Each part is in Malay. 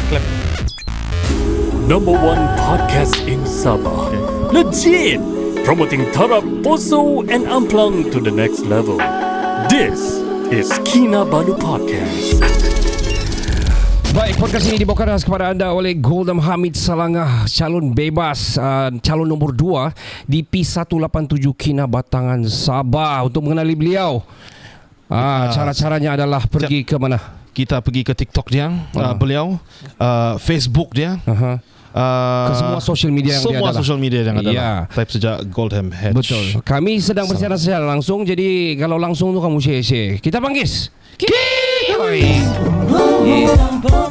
Clap. Number one podcast in Sabah. Legit! Promoting Tarap, Poso and Amplang to the next level. This is Kinabalu Podcast. Baik, podcast ini dibawakan khas kepada anda oleh Golden Hamid Salangah, calon bebas, calon nombor 2 di P187 Kinabatangan Sabah. Untuk mengenali beliau, cara-caranya adalah pergi ke mana? Kita pergi ke TikTok dia, beliau, Facebook dia, ke semua social media yang dia semua adalah. social media yang ada. Ya. Type saja Goldham Hedge. Betul. Kami sedang bersiaran secara langsung, jadi kalau langsung tu kamu share. Kita panggis.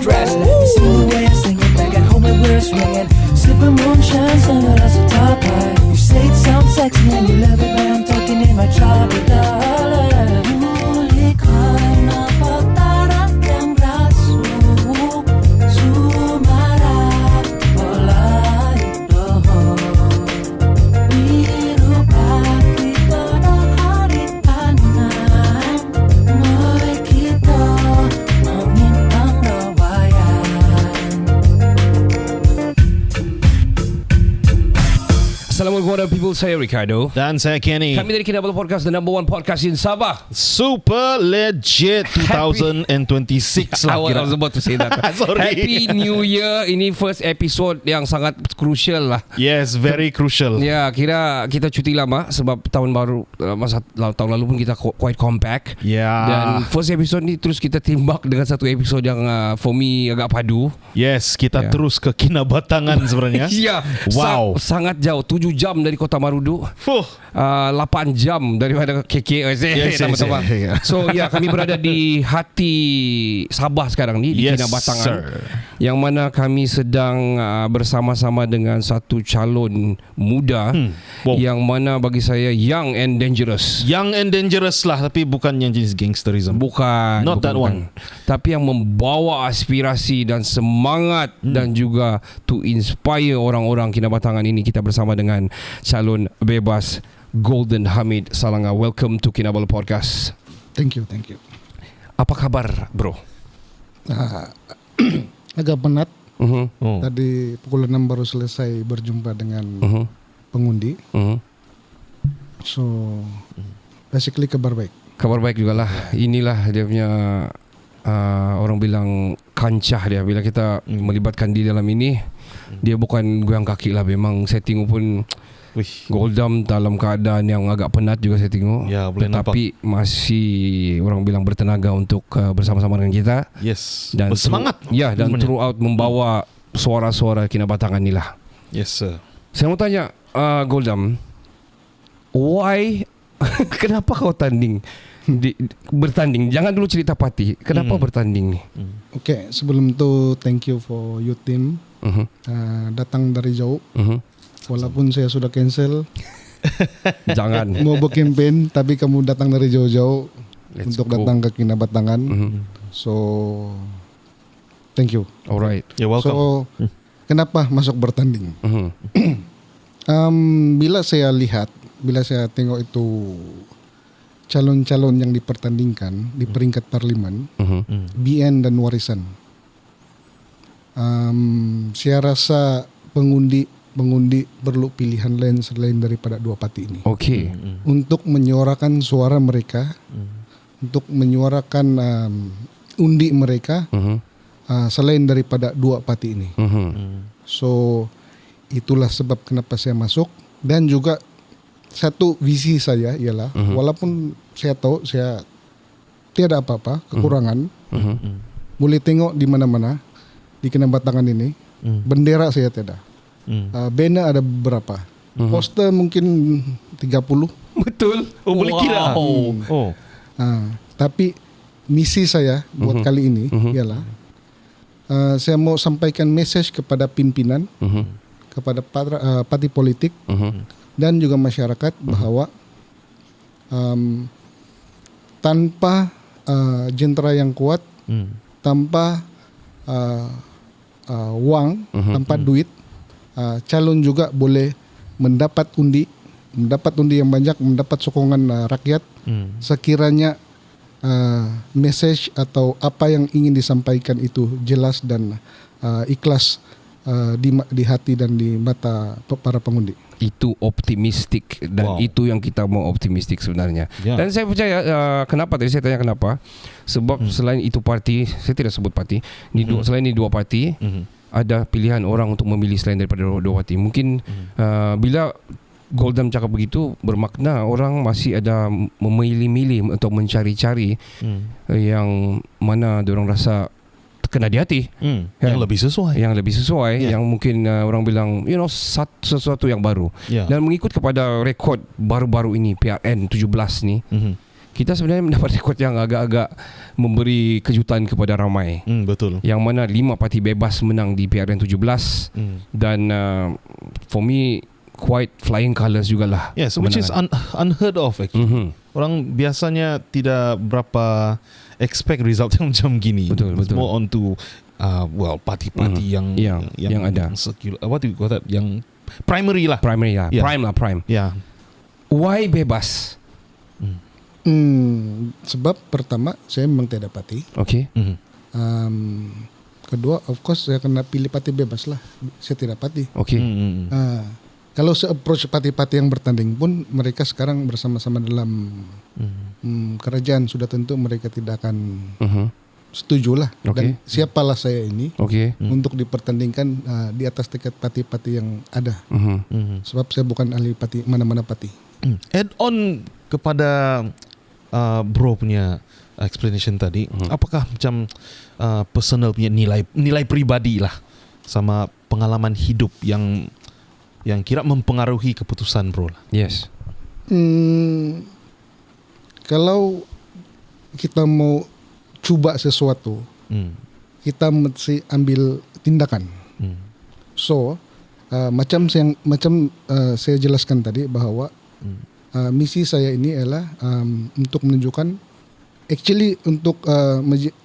Dress, let me see the way I sing it back at home and we're swinging. Sipping moonshine, singing as a top high. You say it sounds sexy and you love it, but I'm talking in my tropical. Muli ka na pagtarak yang raso, sumarap walay doho. Biru pakita na haripanan, mo'y kita mangintang rawayan. Assalamualaikum warahmatullahi wabarakatuh. Saya Ricardo. Dan saya Kenny. Kami dari Kinabalu Podcast, the number one podcast in Sabah. Super legit 2026 lah I kira. was about to say that. Sorry. Happy New Year. Ini first episode yang sangat crucial lah. Yes, very crucial. Ya, kira kita cuti lama sebab tahun baru, masa tahun lalu pun kita quite compact. Ya. Dan first episode ni terus kita timbak dengan satu episode yang for me agak padu. Yes, kita Ya. terus ke Kinabatangan sebenarnya. Ya, Wow. sangat jauh. 7 jam dari Kota Marudu. Fuh. 8 jam daripada KK. Yes, Sama-sama. yes. So ya, kami berada di hati Sabah sekarang ni, di Yes, Kinabatangan, sir. yang mana kami sedang bersama-sama dengan satu calon muda Wow. yang mana bagi saya young and dangerous. Young and dangerous lah, tapi bukan yang jenis gangsterism. Bukan, Not that one. Tapi yang membawa aspirasi dan semangat dan juga to inspire orang-orang Kinabatangan ini. Kita bersama dengan calon bebas Golden Hamid Salangah. Welcome to Kinabalu Podcast. Thank you. Apa kabar, bro? Agak penat. Uh-huh. Oh. Tadi pukul 6 baru selesai berjumpa dengan pengundi. So basically kabar baik. Kabar baik jugalah. Inilah dia punya orang bilang kancah dia. Bila kita melibatkan dia dalam ini, dia bukan goyang kaki lah. Memang saya tengok pun Wih. Goldam dalam keadaan yang agak penat juga saya tengok. Ya, boleh Tetapi masih orang bilang bertenaga untuk bersama-sama dengan kita. Yes. Dan Bersemangat. Dan sebenarnya. throughout membawa suara-suara Kinabatangan ni lah. Yes, sir. Saya mau tanya Goldam, why kenapa kau bertanding? Jangan dulu cerita parti. Kenapa bertanding ni? Okay, sebelum itu thank you for your team. Datang dari jauh. Walaupun saya sudah cancel Jangan. mau berkempen, tapi kamu datang dari jauh-jauh Let's untuk go. datang ke Kinabatangan. So thank you. Alright. You're welcome. So kenapa masuk bertanding? Bila saya tengok itu calon-calon yang dipertandingkan di peringkat parlimen, BN dan Warisan, saya rasa pengundi perlu pilihan lain selain daripada dua parti ini Okay. untuk menyuarakan suara mereka, untuk menyuarakan undi mereka selain daripada dua parti ini. So itulah sebab kenapa saya masuk. Dan juga satu visi saya ialah walaupun saya tahu saya tiada apa-apa kekurangan, boleh tengok di mana-mana di Kinabatangan ini, bendera saya tiada, banner ada beberapa, poster mungkin 30. Betul. Oh, boleh kira. Oh. Tapi misi saya buat kali ini ialah saya mau sampaikan message kepada pimpinan, kepada parti politik dan juga masyarakat bahwa tanpa jentera yang kuat, tanpa wang, tanpa duit, calon juga boleh mendapat undi yang banyak, mendapat sokongan rakyat sekiranya message atau apa yang ingin disampaikan itu jelas dan ikhlas di hati dan di mata para pengundi. Itu optimistik dan Wow. itu yang kita mau optimistik sebenarnya. Ya. Dan saya percaya kenapa tadi saya tanya kenapa? Sebab selain itu parti, saya tidak sebut parti, selain ini dua parti, ada pilihan orang untuk memilih selain daripada dua parti. Mungkin bila Goldam cakap begitu bermakna orang masih ada memilih-milih untuk mencari-cari yang mana diorang rasa kena di hati. Yang lebih sesuai. Yang lebih sesuai, Yeah. yang mungkin orang bilang sesuatu yang baru. Ya. Dan mengikut kepada rekod baru-baru ini PRN 17 ni, kita sebenarnya mendapat rekod yang agak-agak memberi kejutan kepada ramai. Betul. Yang mana 5 parti bebas menang di PRN 17 dan for me quite flying colours jugalah. Yes, which is unheard of actually. Orang biasanya tidak berapa expect result yang macam gini. Betul. More on to parti-parti yang ada. What do you call that? Yang primary lah. Primary lah, Yeah. prime. Ya. Why bebas? Sebab pertama saya memang tiada parti. Okay. Kedua, of course saya kena pilih parti bebas lah. Saya tidak parti. Okay. Kalau se-approach parti-parti yang bertanding pun mereka sekarang bersama-sama dalam kerajaan, sudah tentu mereka tidak akan setuju lah. Okay. Dan siapalah saya ini Okay. untuk dipertandingkan di atas tiket parti-parti yang ada. Sebab saya bukan ahli parti, mana-mana parti. Add on kepada bro punya explanation tadi, apakah macam personal punya nilai pribadi lah sama pengalaman hidup yang kira mempengaruhi keputusan bro lah. Yes. Kalau kita mau cuba sesuatu, kita mesti ambil tindakan. So macam saya jelaskan tadi bahwa misi saya ini adalah untuk menunjukkan, actually untuk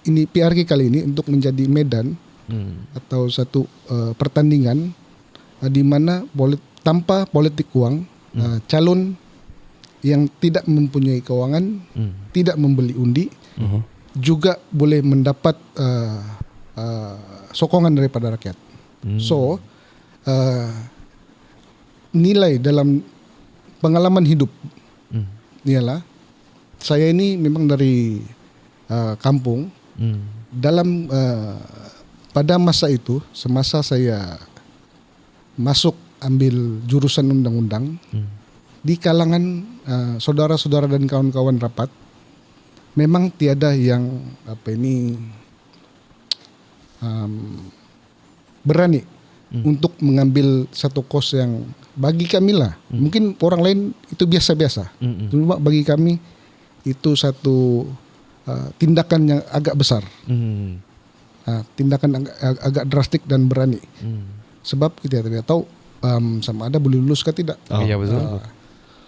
ini PRK kali ini untuk menjadi medan atau satu pertandingan di mana tanpa politik uang, calon yang tidak mempunyai keuangan, tidak membeli undi, juga boleh mendapat sokongan daripada rakyat. So nilai dalam pengalaman hidup ialah saya ini memang dari kampung. Dalam pada masa itu, semasa saya masuk ambil jurusan undang-undang, di kalangan saudara-saudara dan kawan-kawan rapat, memang tiada yang berani untuk mengambil satu kos yang bagi kami lah, mungkin orang lain itu biasa-biasa, cuma bagi kami itu satu tindakan yang agak besar, tindakan agak drastik dan berani. Sebab kita tidak tahu sama ada boleh lulus ke tidak. Iya betul.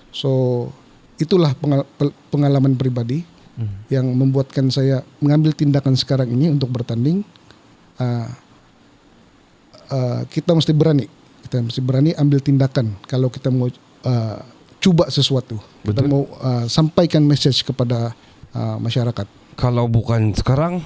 So itulah pengalaman pribadi yang membuatkan saya mengambil tindakan sekarang ini untuk bertanding. Kita mesti berani ambil tindakan kalau kita mau cuba sesuatu. Kita mau sampaikan message kepada masyarakat. Kalau bukan sekarang,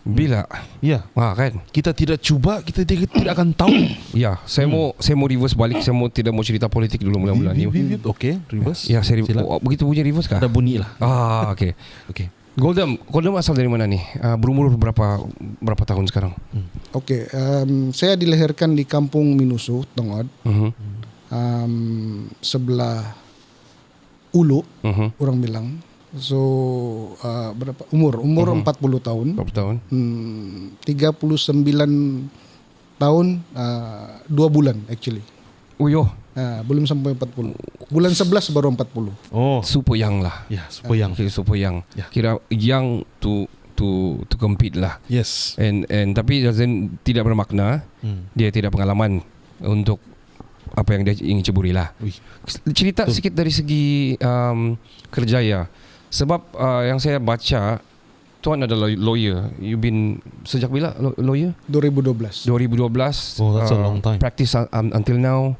bila? Ya. Kan? Kita tidak cuba, kita tidak akan tahu. Ya, saya mau reverse balik. Saya tidak mau cerita politik dulu mula-mula ni. Oke, reverse. Ya, saya begitu punya reverse kah? Ada bunyi lah. Okay. Goldam asal dari mana nih? Berumur berapa tahun sekarang? Oke, saya dilahirkan di Kampung Minusu, Tongod. Sebelah Ulu, orang bilang. So berapa umur 40 tahun. 40 tahun. 39 tahun 2 bulan actually. Uyo. Belum sampai 40. Bulan 11 baru 40. Oh, Super young lah. ya, super young. Okay, super young. Ya. Kira young to compete lah. Yes. And tapi tidak bermakna dia tidak pengalaman untuk apa yang dia ingin ceburi lah. Cerita sikit dari segi kerjaya. Sebab yang saya baca, Tuan adalah lawyer. You been sejak bila lawyer? 2012. 2012. Oh, that's a long time. Practice until now.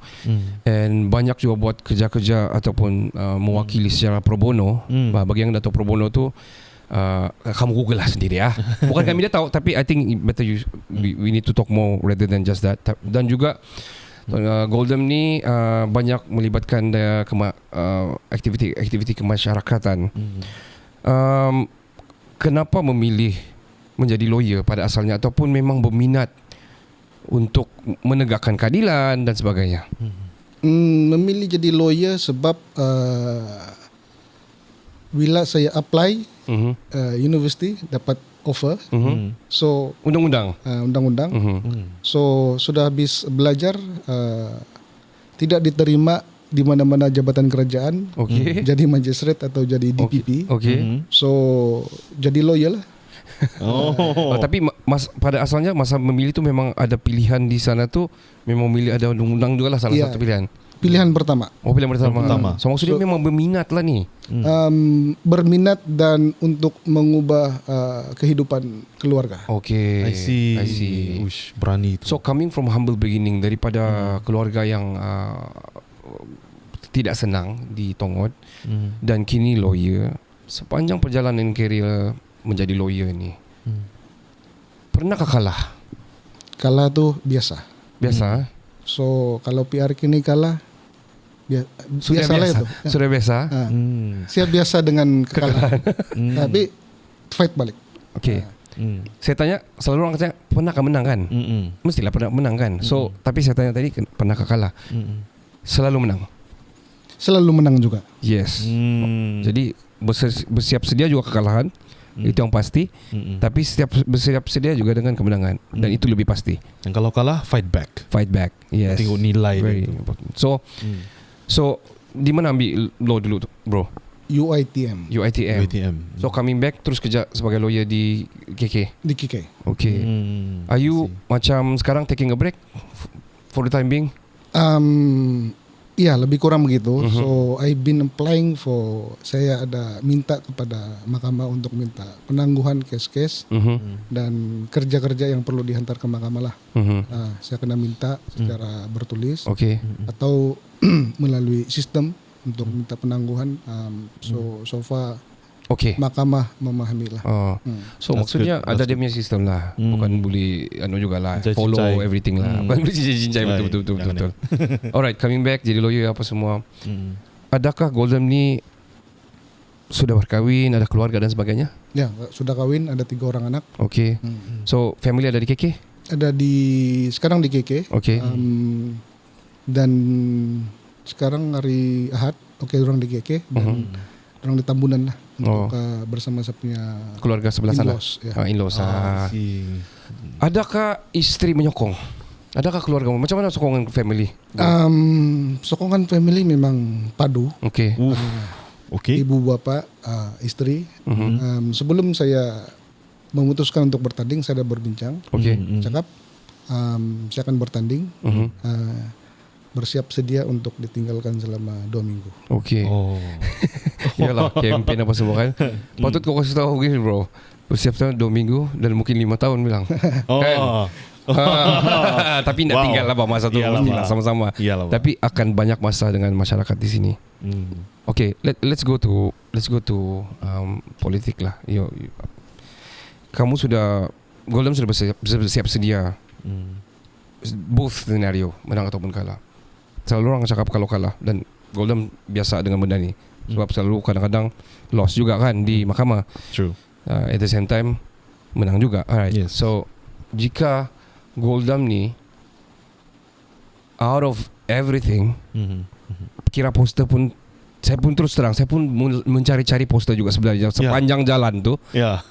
And banyak juga buat kerja-kerja ataupun mewakili secara pro bono. Bagi yang dah tahu pro bono tu, kamu Google lah sendiri ya. Bukan kami dah tahu, tapi I think better we need to talk more rather than just that. Dan juga Goldem ni banyak melibatkan aktiviti kemasyarakatan. Kenapa memilih menjadi lawyer pada asalnya, ataupun memang berminat untuk menegakkan keadilan dan sebagainya? Memilih jadi lawyer sebab bila saya apply university dapat offer, so Undang-undang. undang-undang, so sudah habis belajar tidak diterima di mana-mana jabatan kerajaan, jadi magistrate atau jadi DPP, so jadi lawyer lah. Tapi pada asalnya masa memilih tu memang ada pilihan di sana tu, memang memilih ada undang-undang juga lah salah satu pilihan. Pilihan pertama. Pilihan pertama. So maksudnya memang berminat lah ni. Berminat dan untuk mengubah kehidupan keluarga. Okay. I see. Ush, berani tu. So coming from humble beginning, daripada keluarga yang tidak senang di Tongod, dan kini lawyer, sepanjang perjalanan career menjadi lawyer ni, pernahkah kalah? Kalah tu biasa. Biasa. So kalau PR kini kalah, biasalah itu. Sudah biasa. Siap biasa dengan kekalahan. Tapi fight balik. Okay. Saya tanya, selalu orang tanya, pernahkah menang kan? Mestilah pernah menang kan? So, tapi saya tanya tadi, pernahkah kalah? Selalu menang. Selalu menang juga. Yes. Jadi bersiap sedia juga kekalahan, itu yang pasti. Tapi bersiap sedia juga dengan kemenangan, dan itu lebih pasti. Dan kalau kalah, fight back. Fight back. Yes. Tengok nilai Very dia tu. important. So di mana ambil law dulu tu, bro? UiTM UiTM. So coming back terus kerja sebagai lawyer di KK. di KK. Okay. Are you macam sekarang taking a break for the time being? Ya, lebih kurang begitu. So I've been applying for, saya ada minta kepada mahkamah untuk minta penangguhan kes-kes dan kerja-kerja yang perlu dihantar ke mahkamah lah. Saya kena minta secara bertulis atau melalui sistem untuk minta penangguhan. So far mahkamah memahami lah. So That's maksudnya good. ada dia punya sistem lah. Bukan boleh jugalah follow Cincai. everything lah. Bukan boleh cincai. Betul. Alright, coming back jadi lawyer apa semua. Adakah Goldem ni sudah berkahwin, ada keluarga dan sebagainya? Ya, sudah kawin, ada 3 orang anak. Okay. So family ada di KK? Ada sekarang di KK. Okay. Dan sekarang hari Ahad, orang di KK dan orang di Tambunan lah untuk bersama saya punya keluarga sebelah sana. in-laws, ya. In-laws. Adakah isteri menyokong? Adakah keluarga? Macam mana sokongan family? Sokongan family memang padu. Okay. Okay. Ibu bapa, istri. Sebelum saya memutuskan untuk bertanding, saya sudah berbincang. Okay. Cakap, saya akan bertanding. Bersiap sedia untuk ditinggalkan selama 2 minggu. Okay. Yalah, campaign apa semua kan. Patut kau kasih tahu gini bro, bersiap 2 minggu dan mungkin 5 tahun bilang. Kan? Tapi nak tinggal lah masa tu mestilah sama-sama. Tapi akan banyak masa dengan masyarakat di sini. Okay, let's go to politik lah. Kamu sudah, Goldem sudah bersiap sedia. Both scenario, menang ataupun kalah. Selalu orang cakap kalau kalah, dan Goldem biasa dengan benda ni. Sebab selalu kadang-kadang loss juga kan di mahkamah. True. At the same time menang juga. Alright. Yes. So jika Goldem ni out of everything, kira poster pun, saya pun terus terang, saya pun mencari-cari poster juga sebenarnya sepanjang jalan tu. Ya.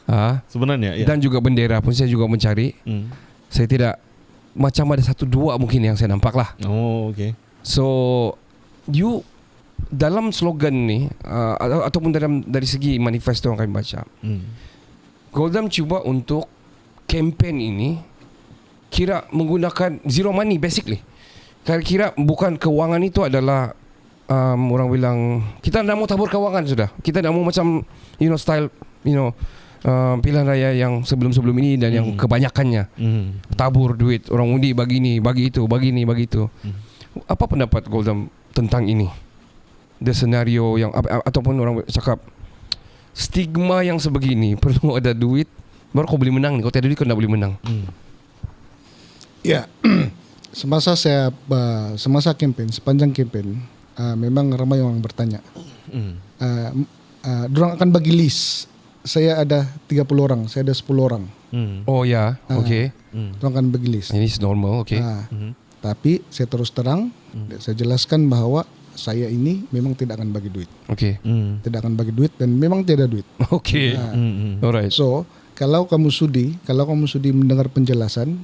Sebenarnya. Ya. Dan juga bendera pun saya juga mencari. Saya tidak, macam ada 1-2 mungkin yang saya nampak lah. Okay. So you dalam slogan ni ataupun dari segi manifesto yang kami baca, Goldem cuba untuk campaign ini kira menggunakan zero money basically. Kira bukan kewangan itu adalah orang bilang kita nak mau tabur kewangan sudah. Kita nak mau macam style pilihan raya yang sebelum-sebelum ini dan yang kebanyakannya tabur duit, orang undi bagi ni, bagi itu, bagi ni, bagi itu. Apa pendapat Goldem tentang ini? The scenario yang ataupun orang cakap stigma yang sebegini, perlu ada duit baru kau boleh menang nih. Kau tiada duit kau tak boleh menang. Ya, semasa sepanjang campaign, memang ramai orang bertanya. Dorang akan bagi list. Saya ada 30 orang, saya ada 10 orang. Oh ya, okay. Dorang akan bagi list. Ini is normal, okay. Tapi saya terus terang, saya jelaskan bahwa saya ini memang tidak akan bagi duit. Okay. Tidak akan bagi duit dan memang tidak ada duit. Okay. Alright. So, kalau kamu sudi mendengar penjelasan,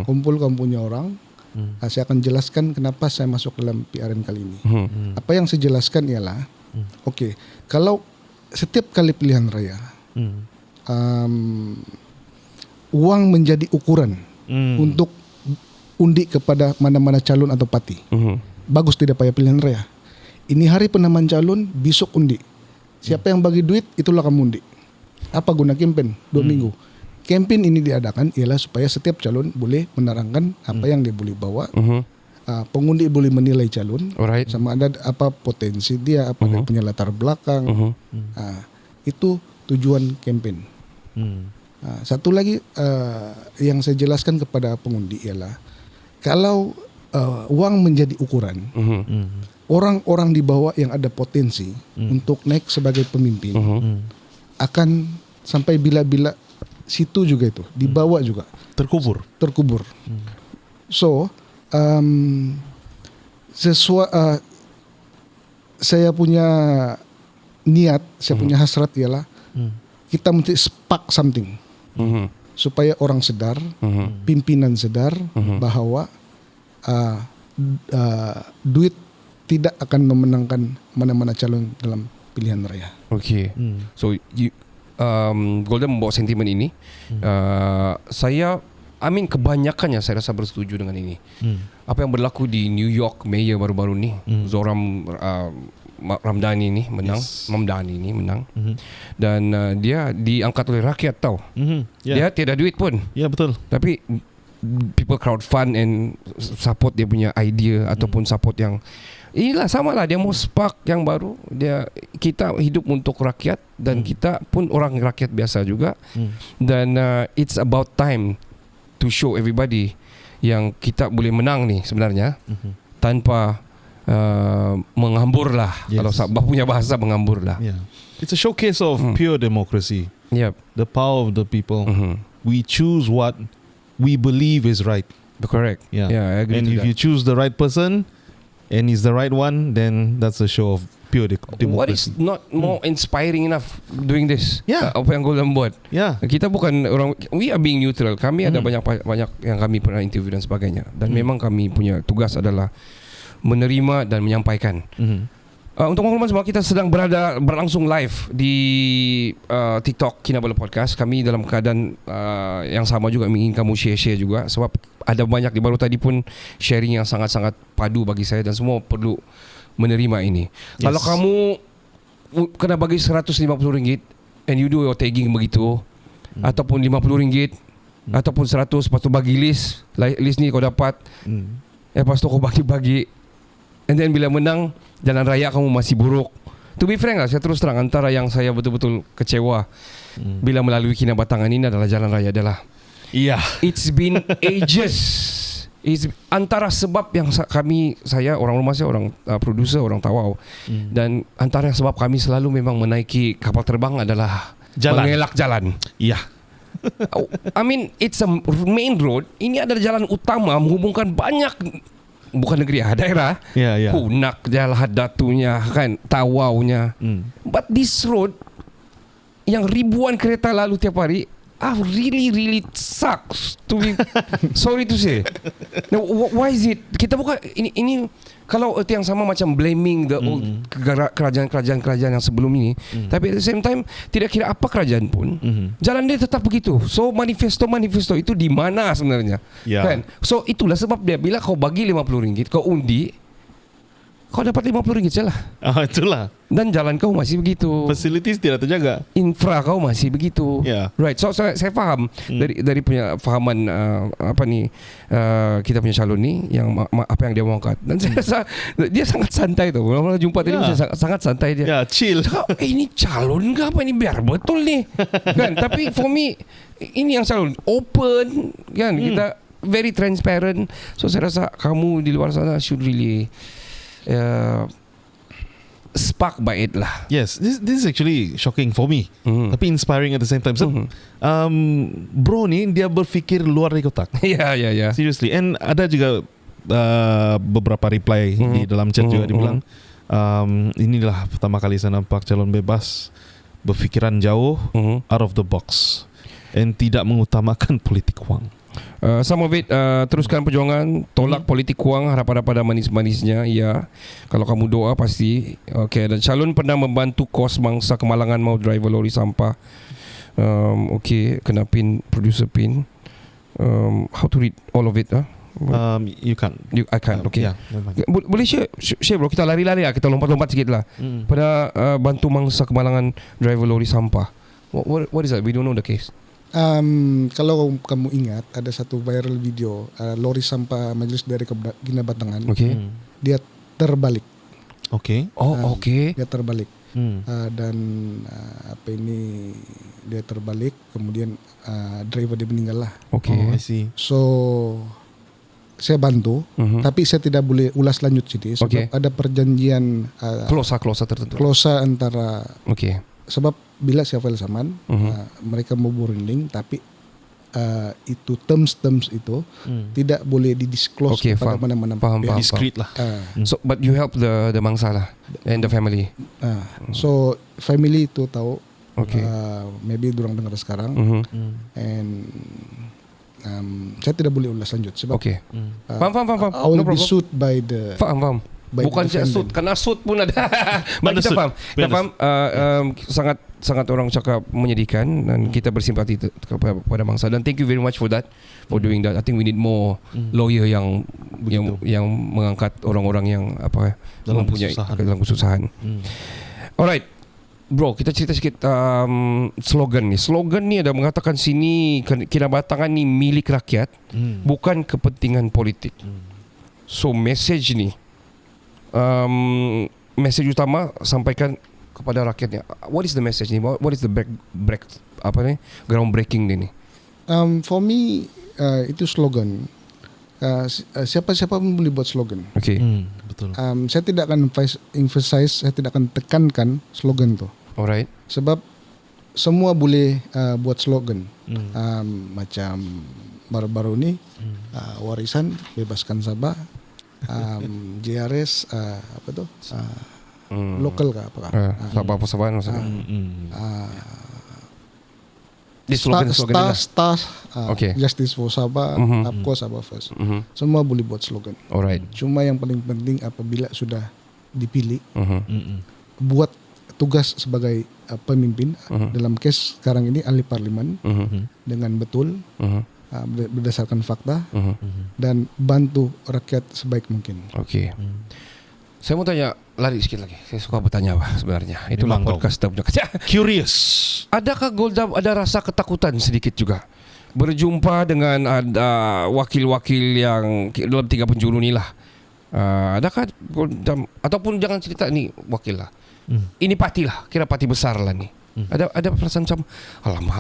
kumpul kamu punya orang, saya akan jelaskan kenapa saya masuk dalam PRN kali ini. Apa yang saya jelaskan ialah, oke, kalau setiap kali pilihan raya, uang menjadi ukuran untuk undi kepada mana-mana calon atau parti. Bagus tidak payah pilihan raya. Ini hari penamaan calon, besok undi. Siapa yang bagi duit, itulah kamu undi. Apa guna campaign 2 minggu? Campaign ini diadakan ialah supaya setiap calon boleh menerangkan apa yang dia boleh bawa. Pengundi boleh menilai calon. Alright. Sama ada apa potensi dia, apa dia punya latar belakang. Itu tujuan campaign. Satu lagi yang saya jelaskan kepada pengundi ialah kalau uang menjadi ukuran, orang-orang di bawah yang ada potensi untuk naik sebagai pemimpin akan sampai bila-bila situ juga itu dibawa juga terkubur. So saya punya niat, saya punya hasrat ialah kita mesti spark something supaya orang sedar, pimpinan sedar bahwa duit tidak akan memenangkan mana-mana calon dalam pilihan raya. Okay. So Golden membawa sentimen ini. Saya kebanyakannya saya rasa bersetuju dengan ini. Apa yang berlaku di New York Mayor baru-baru ni, Zoram Ramdhani ni menang, Mamdani ni menang. Dan dia diangkat oleh rakyat tau. Dia tiada duit pun. Ya, betul. Tapi people crowdfund and support dia punya idea ataupun support yang inilah samalah, dia mau spark yang baru. Kita hidup untuk rakyat dan kita pun orang rakyat biasa juga. Dan it's about time to show everybody yang kita boleh menang ni sebenarnya tanpa menghambur lah. Kalau Sabah punya bahasa menghambur lah. It's a showcase of pure democracy. The power of the people. We choose what we believe is right. Correct. I agree. And if that. you choose the right person and he's the right one, then that's a show of pure democracy. What is not more inspiring enough doing this? Yeah. Apa yang Golden buat? Kita bukan orang, we are being neutral. Kami ada banyak yang kami pernah interview dan sebagainya. Dan memang kami punya tugas adalah menerima dan menyampaikan. Untuk makluman semua, kita sedang berlangsung live di TikTok Kinabalu Podcast. Kami dalam keadaan yang sama juga, ingin kamu share juga. Sebab ada banyak di baru tadi pun sharing yang sangat-sangat padu bagi saya dan semua perlu menerima ini. Kalau kamu kena bagi RM150 and you do your tagging begitu, ataupun RM50 ataupun 100, lepas tu bagi list ni kau dapat, lepas tu kau bagi-bagi, and then bila menang jalan raya kamu masih buruk. To be frank lah, saya terus terang, antara yang saya betul-betul kecewa bila melalui Kinabatangan ini adalah jalan raya adalah it's been ages. Antara sebab yang saya orang rumah saya, orang producer, orang Tawau, dan antara sebab kami selalu memang menaiki kapal terbang adalah mengelak jalan. It's a main road. Ini adalah jalan utama menghubungkan banyak, bukan negeri, daerah. Punak, Jalan Datunya kan, Tawaunya. But this road yang ribuan kereta lalu tiap hari, really sucks to be sorry to say. Now, why is it? Kita bukan ini kalau erti yang sama macam blaming the old kerajaan yang sebelum ini. Tapi at the same time, tidak kira apa kerajaan pun, jalan dia tetap begitu. So manifesto itu di mana sebenarnya? Kan? So itulah sebab dia bila kau bagi RM50, kau undi, kau dapat RM50 je lah. Itulah. Dan jalan kau masih begitu. Facilities tidak terjaga. Infra kau masih begitu. Ya. Right. So saya faham dari punya fahaman kita punya calon ni yang apa yang dia mau angkat. Dan saya rasa dia sangat santai tu. Kalau jumpa tadi sangat santai dia. Ya, chill. Ini calon ke apa ni, biar betul ni. Kan? Tapi for me ini yang calon open kan. Kita very transparent. So saya rasa kamu di luar sana should really spark by it lah. Yes, this is actually shocking for me. Tapi inspiring at the same time. So, bro ni dia berfikir luar dari kotak. Ya. Seriously. And ada juga beberapa reply di dalam chat juga dibilang inilah pertama kali saya nampak calon bebas berfikiran jauh, out of the box, and tidak mengutamakan politik wang. Some of it teruskan perjuangan, tolak politik wang, harap ada pada manis-manisnya. Ya, kalau kamu doa pasti. Okay, dan calon pernah membantu kos mangsa kemalangan mau driver lori sampah. Okay, kena pin, producer pin. How to read all of it? You can't. I can't. Okay. Yeah, Boleh share bro, kita lari-lari lah, kita lompat-lompat sikit lah. Pada bantu mangsa kemalangan driver lori sampah. What is that? We don't know the case. Kalau kamu ingat ada satu viral video lori sampah Majelis Daerah Kina Batangan. Okay. Dia terbalik. Okay. Okay. Dia terbalik. Dan dia terbalik, kemudian driver dia meninggal lah. Okay. I see. So saya bantu, tapi saya tidak boleh ulas lanjut sini sebab ada perjanjian Klosa tertentu. klosa antara. Okay. Sebab bila saya file saman, mereka mau berunding, tapi itu terms itu tidak boleh didisclose kepada mana-mana. Faham. Discreet lah. So, but you help the mangsa lah and the family. So family itu tahu. Okay. Maybe durang dengar sekarang. And saya tidak boleh ulas lanjut sebab. Okay. Faham. I will be sued by the. Faham. Bukan saja suit, karena suit pun ada. Baik, kita faham. Kita faham. Sangat orang cakap menyedihkan dan kita bersimpati kepada bangsa, dan thank you very much for that, for doing that. I think we need more lawyer yang mengangkat orang-orang yang mempunyai dalam kesusahan. Alright. Bro, kita cerita sikit slogan ni. Slogan ni ada mengatakan sini Kina Batangan ni milik rakyat, bukan kepentingan politik. So message ni, message utama sampaikan kepada rakyatnya. What is the message ni? What is the groundbreaking ni? For me itu slogan. Siapa-siapa pun boleh buat slogan. Okay. Betul. Saya tidak akan emphasize, saya tidak akan tekankan slogan tu. Alright. Sebab semua boleh buat slogan. Macam baru-baru ni warisan bebaskan Sabah. JRS lokal kah apakah? Sabah maksudnya. Di slogan okay. Justice for Sabah, Upco Sabah First. Semua boleh buat slogan. Alright. Cuma yang paling penting apabila sudah dipilih, buat tugas sebagai pemimpin. Dalam kes sekarang ini ahli parlimen dengan betul. Berdasarkan fakta dan bantu rakyat sebaik mungkin. Okey. Saya mau tanya lari sikit lagi. Saya suka bertanya sebenarnya. Itulah podcast kita punya. Curious. Adakah Goldam ada rasa ketakutan sedikit juga berjumpa dengan wakil-wakil yang dalam 3 penjuru ni lah? Adakah Goldam, ataupun jangan cerita ni wakil lah. Ini parti lah, kira parti besar lah ni. Ada perasaan macam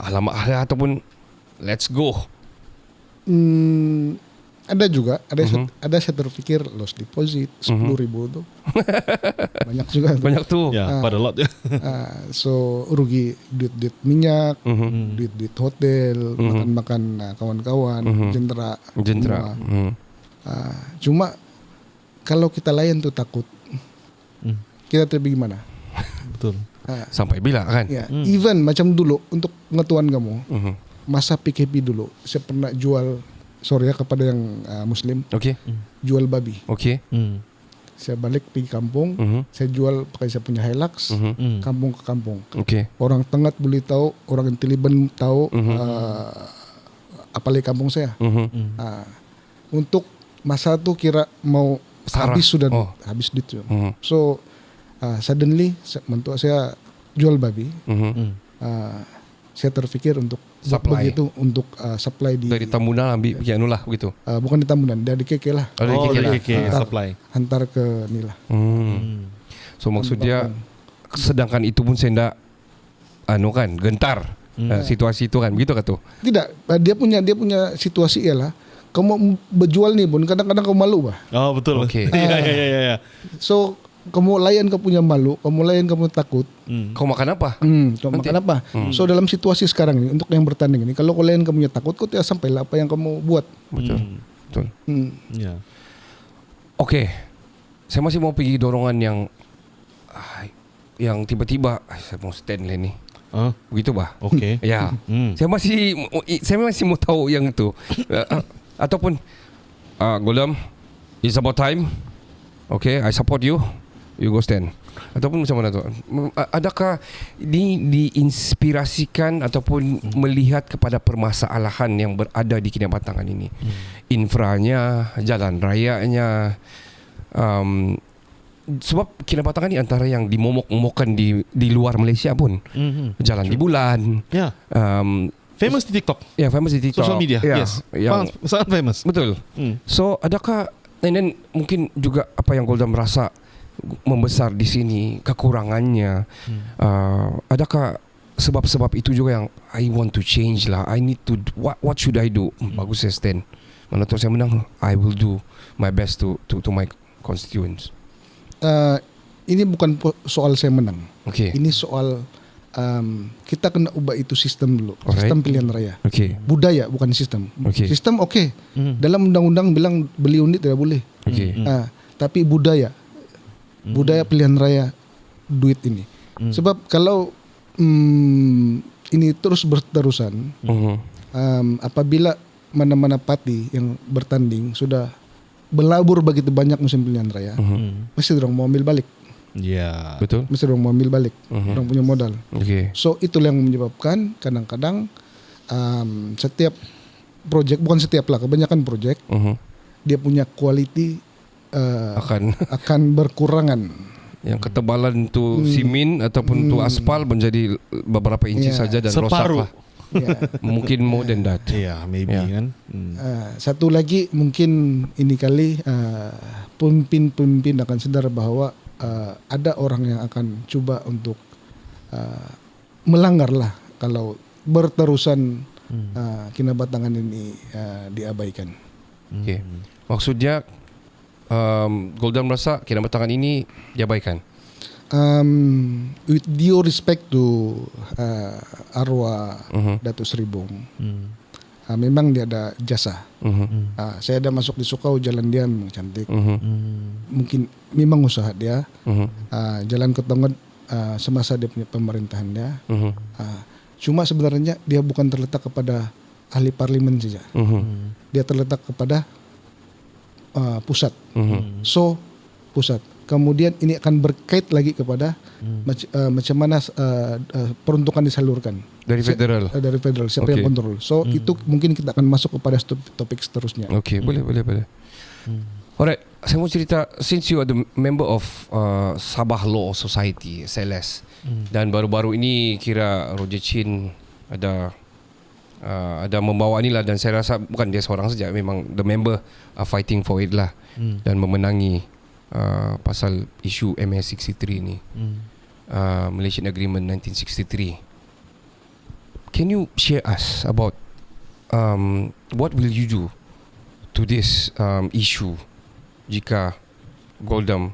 alamak ataupun let's go. Ada juga, ada saya terfikir lost deposit 10,000 tu. Banyak tu. Ya, pada lot ya. So rugi duit minyak, duit hotel, makan kawan-kawan, jentera. Cuma kalau kita layan tu takut, kita terus gimana? Betul. Sampai bila kan? Ya, even macam dulu untuk pengetahuan kamu. Masa PKP dulu, saya pernah jual, kepada yang Muslim, jual babi. Saya balik pergi kampung, saya jual pakai saya punya Hilux, kampung ke kampung. Orang Tengah boleh tahu, orang Taliban tahu apalagi kampung saya. Untuk masa tu kira mau Sarah. habis sudah Oh. habis duit. Mhm. So suddenly mentua saya jual babi. Mhm. Saya terpikir untuk buat Supply. begitu untuk supply di Dari Tambunan ambil ya lah begitu. bukan di Tambunan, dari KK lah. Dari Oh, KK lah. dari KK supply. Hantar ke Nila. So maksudnya sedangkan itu pun saya ndak kan gentar situasi itu kan begitu kan tuh. Tidak, dia punya situasi ialah kamu berjual nih pun kadang-kadang kamu malu bah. Oh betul. Oke. Iya. So kamu layan kamu punya malu, kamu layan kamu takut. Kau makan apa? Kamu makan apa? So dalam situasi sekarang ini untuk yang bertanding ini, kalau kau layan kamu punya takut, kau tidak sampai lah apa yang kamu buat. Betul. Betul. Iya. Oke. Saya masih mau pergi dorongan yang tiba-tiba saya mau stand lah ni. Begitu bah. Oke. Ya. Saya masih mau tahu yang itu. Ataupun Goldam, it's about time. Okay, I support you. You go stand. Ataupun macam mana tu? Adakah diinspirasikan ataupun melihat kepada permasalahan yang berada di Kinabatangan ini? Infranya, jalan rayanya. Sebab Kinabatangan ni antara yang dimomok-momokkan di luar Malaysia pun. Jalan di bulan. Ya. Famous di TikTok. Ya, famous di TikTok. Social media. Ya, Yes. yang Sangat famous. betul. So adakah and then mungkin juga apa yang Golda merasa membesar di sini kekurangannya, adakah sebab-sebab itu juga yang I want to change lah, I need to what should I do? Bagus saya stand, mana tahu saya menang, I will do my best to my constituents. Ini bukan soal saya menang. Okay. Ini soal kita kena ubah itu sistem dulu. Alright. Sistem pilihan raya. Okay. Budaya bukan sistem. Okay. Sistem oke. Dalam undang-undang bilang beli unit tidak boleh. Okay. Tapi budaya pilihan raya duit ini. Sebab kalau ini terus berterusan, apabila mana-mana parti yang bertanding sudah berlabur begitu banyak musim pilihan raya, mesti orang mau ambil balik. Ya. Betul. Mesti orang mau ambil balik. Orang punya modal. Okay. So itulah yang menyebabkan kadang-kadang setiap projek, bukan setiap lah, kebanyakan projek dia punya quality akan berkurangan. Yang ketebalan tu simen ataupun tu aspal menjadi beberapa inci saja dan Separuh. rosak lah. Mungkin more than that. Iya, maybe kan. Satu lagi mungkin ini kali pemimpin akan sadar bahwa ada orang yang akan coba untuk melanggar lah kalau berterusan Kinabatangan ini diabaikan. Okay. Maksudnya Golda merasa Kinabatangan ini diabaikan. With due respect to arwah Datuk Seri Bong, memang dia ada jasa. Saya ada masuk di Sukau, jalan dia memang cantik. Mungkin memang usaha dia. Jalan ke Tonggod semasa dia punya pemerintahan dia. Cuma sebenarnya dia bukan terletak kepada ahli parlimen saja. Dia terletak kepada pusat. So pusat. Kemudian ini akan berkait lagi kepada macam mana peruntukan disalurkan Dari federal. dari federal, siapa yang kontrol. So itu mungkin kita akan masuk kepada topik seterusnya. Okay, boleh. Alright, saya mau cerita, since you are the member of Sabah Law Society, SLS, dan baru-baru ini kira Roger Chin ada membawa ni lah, dan saya rasa bukan dia seorang saja, memang the member are fighting for it lah, dan memenangi pasal isu MS63 ni, Malaysian Agreement 1963. Can you share us about what will you do to this issue jika Goldam,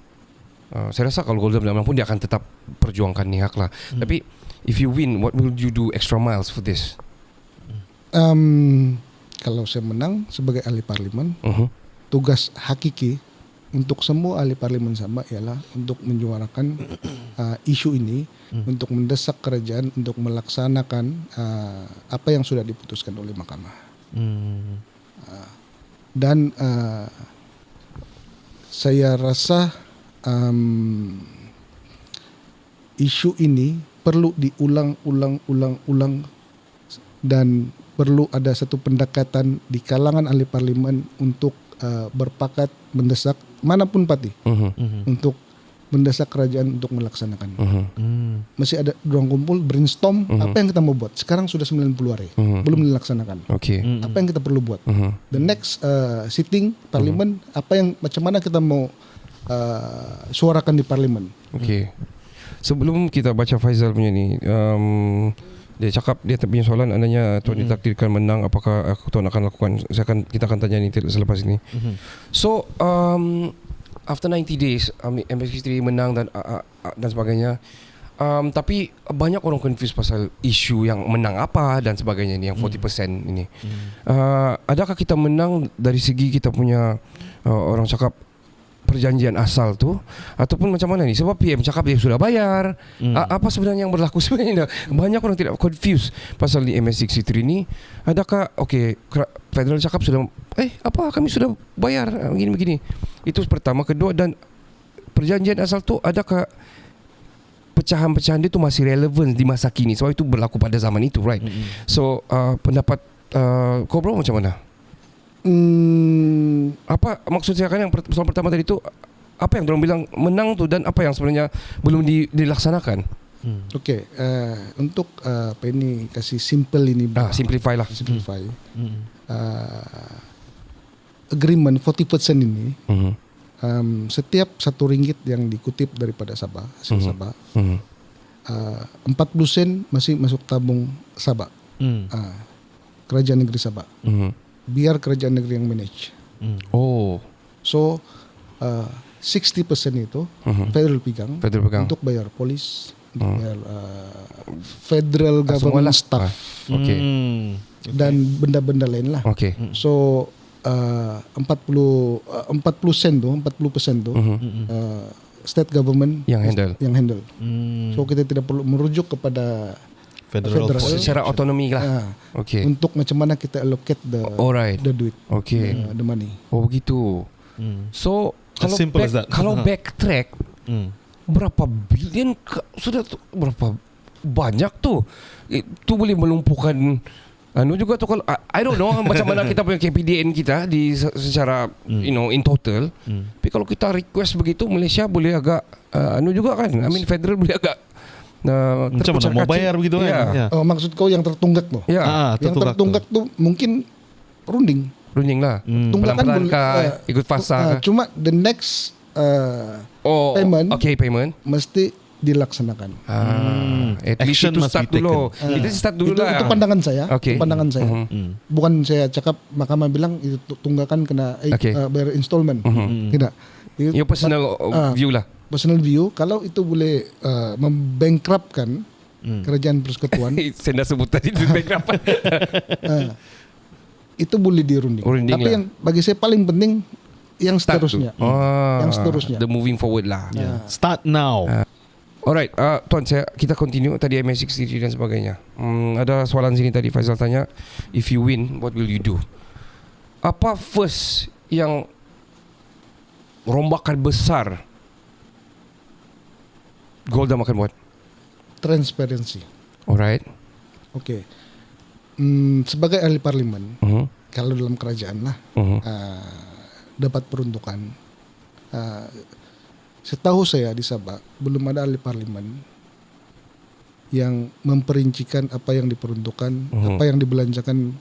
saya rasa kalau Goldam menang pun dia akan tetap perjuangkan ni hak lah. Tapi if you win, what will you do extra miles for this? Kalau saya menang sebagai ahli parlimen, tugas hakiki untuk semua ahli parlimen sama ialah untuk menyuarakan isu ini, untuk mendesak kerajaan untuk melaksanakan apa yang sudah diputuskan oleh mahkamah. Dan saya rasa isu ini perlu diulang dan perlu ada satu pendekatan di kalangan ahli parlimen untuk berpakat mendesak manapun parti untuk mendesak kerajaan untuk melaksanakan. Masih ada ruang kumpul, brainstorm apa yang kita mau buat. Sekarang sudah 90 hari, belum dilaksanakan. Apa yang kita perlu buat? The next sitting parlimen, apa yang macam mana kita mau suarakan di parlimen. Sebelum kita baca Faizal punya ni, dia cakap dia punya soalan adanya tuan ditakdirkan menang, apakah tuan akan lakukan? Kita akan tanya ni selepas ini. So after 90 days MSK3 menang dan sebagainya, tapi banyak orang confused pasal isu yang menang apa dan sebagainya ni, yang 40% ini. Adakah kita menang dari segi kita punya orang cakap perjanjian asal tu, ataupun macam mana ni? Sebab PM cakap dia sudah bayar. Apa sebenarnya yang berlaku sebenarnya? Banyak orang tidak confused pasal di MS63 ni. Adakah federal cakap sudah apa kami sudah bayar begini-begini. Itu pertama. Kedua, dan perjanjian asal tu adakah pecahan-pecahan dia tu masih relevan di masa kini? Sebab itu berlaku pada zaman itu, right? So pendapat kau bro macam mana? Apa maksud saya kan yang soal pertama tadi tu, apa yang diorang bilang menang tu dan apa yang sebenarnya belum dilaksanakan? Untuk apa ini kasih simple ini, simplify lah. Agreement 40% ini, setiap RM1 yang dikutip daripada Sabah, hasil Sabah, 40 sen masih masuk tabung Sabah, kerajaan negeri Sabah. Biar kerajaan negeri yang manage. So 60% itu federal pegang untuk bayar polis, untuk bayar federal government staff, dan benda-benda lain lah. So 40% tu state government yang handle. So kita tidak perlu merujuk kepada federal secara otonomi lah. Untuk macam mana kita allocate the duit, the money. Begitu. So kalau backtrack, berapa bilion sudah tu, berapa banyak tu? Itu boleh melumpuhkan juga tu. Kalau I don't know macam mana kita punya KPDN kita di secara in total. Tapi kalau kita request begitu, Malaysia boleh agak juga kan. Federal boleh agak macam mana mau bayar begitu kan? Maksud kau yang tertunggak tu? Yang tertunggak tu mungkin runding lah. Tunggakan boleh ikut fasa. Cuma the next payment, payment mesti dilaksanakan. Action itu start dulu. Itu start dulu lah. Itu pandangan saya. Pandangan saya. Bukan saya cakap mahkamah bilang itu tunggakan kena bayar installment. Tidak. Your personal view lah. Personal view, kalau itu boleh membankruptkan kerajaan persekutuan. Saya dah sebut tadi itu bankrupt. Itu boleh dirunding. Tapi yang bagi saya paling penting yang seterusnya. Yang seterusnya. The moving forward lah. Start now. Alright, Tuan, kita continue tadi MS63 dan sebagainya. Ada soalan sini tadi Faizal tanya, if you win, what will you do? Apa first yang rombakan besar Golda akan buat? Transparansi. Alright. Sebagai ahli parlimen, kalau dalam kerajaan lah, dapat peruntukan. Setahu saya di Sabah belum ada ahli parlimen yang memperincikan apa yang diperuntukkan, apa yang dibelanjakan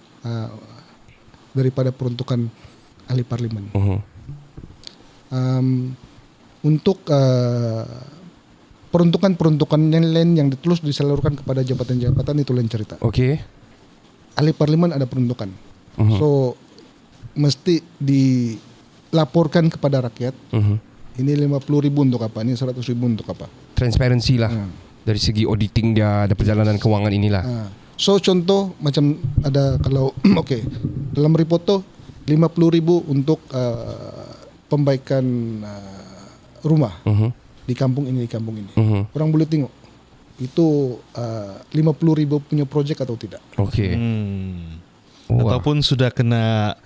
daripada peruntukan ahli parlimen. Untuk peruntukan-peruntukan yang lain yang terus disalurkan kepada jabatan-jabatan itu lain cerita. Ahli parlimen ada peruntukan. So mesti dilaporkan kepada rakyat. Ini 50,000 untuk apa? Ini 100,000 untuk apa? Transparansi lah. Dari segi auditing dia, ada perjalanan keuangan inilah. So contoh macam ada kalau dalam report tu 50,000 untuk pembaikan rumah. Di kampung ini, di kampung ini. Orang boleh tengok itu 50,000 punya projek atau tidak. Wah. ataupun sudah kena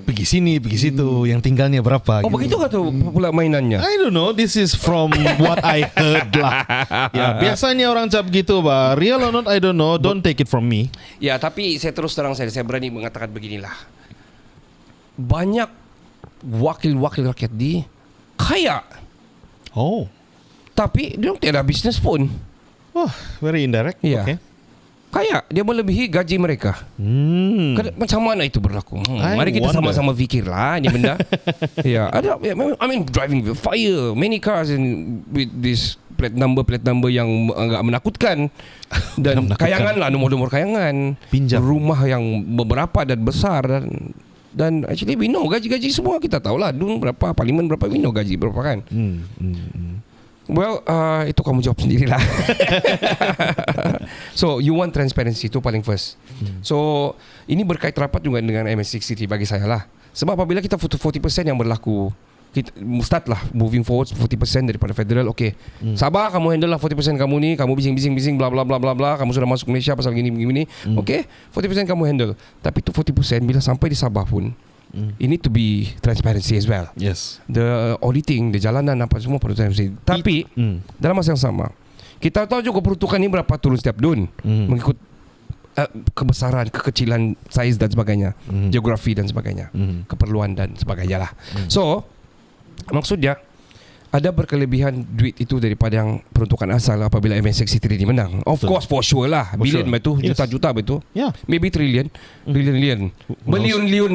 pergi sini, pergi situ, yang tinggalnya berapa. Oh begitu kan tu pula mainannya. I don't know. This is from what I heard lah. Ya, biasanya orang cap gitu, bah. Real or not, I don't know. Don't take it from me. Ya, tapi saya terus terang saya berani mengatakan beginilah. Banyak wakil-wakil rakyat di kaya, Oh, tapi dia tiada bisnes pun. wah, very indirect. Ya. Okay. Kaya, dia melebihi gaji mereka. Macam mana itu berlaku? I Mari kita wonder. sama-sama fikirlah ini benda. Ya, ada. I mean, driving with fire, many cars with this plate number yang agak menakutkan. Dan kayangan lah, nomor-nomor kayangan. Pinjam. Rumah yang beberapa dan besar dan actually we know gaji-gaji semua kita tahulah. Dun berapa, parlimen berapa, we know gaji berapa kan. Well, itu kamu jawab sendirilah. So, you want transparency, itu paling first. So, ini berkait rapat juga dengan MS63 bagi saya lah. Sebab apabila kita 40% yang berlaku, kita start lah moving forward 40% daripada federal. Okay, Sabah kamu handle lah 40% kamu ni, kamu bising-bising bla bla bla bla bla, kamu sudah masuk Malaysia pasal gini. Okay, 40% kamu handle. Tapi tu 40% bila sampai di Sabah pun, it need to be transparency as well. Yes. The auditing, the jalanan apa semua perlu transparency. Tapi dalam masa yang sama, kita tahu juga peruntukan ni berapa turun setiap dun mengikut kebesaran, kekecilan, saiz dan sebagainya, geografi dan sebagainya, keperluan dan sebagainya lah. So, maksudnya ada berkelebihan duit itu daripada yang peruntukan asal apabila MS63 ini menang. Of course, for sure lah. Bilion betul, juta-juta betul. Yeah. Maybe trillion, Bilion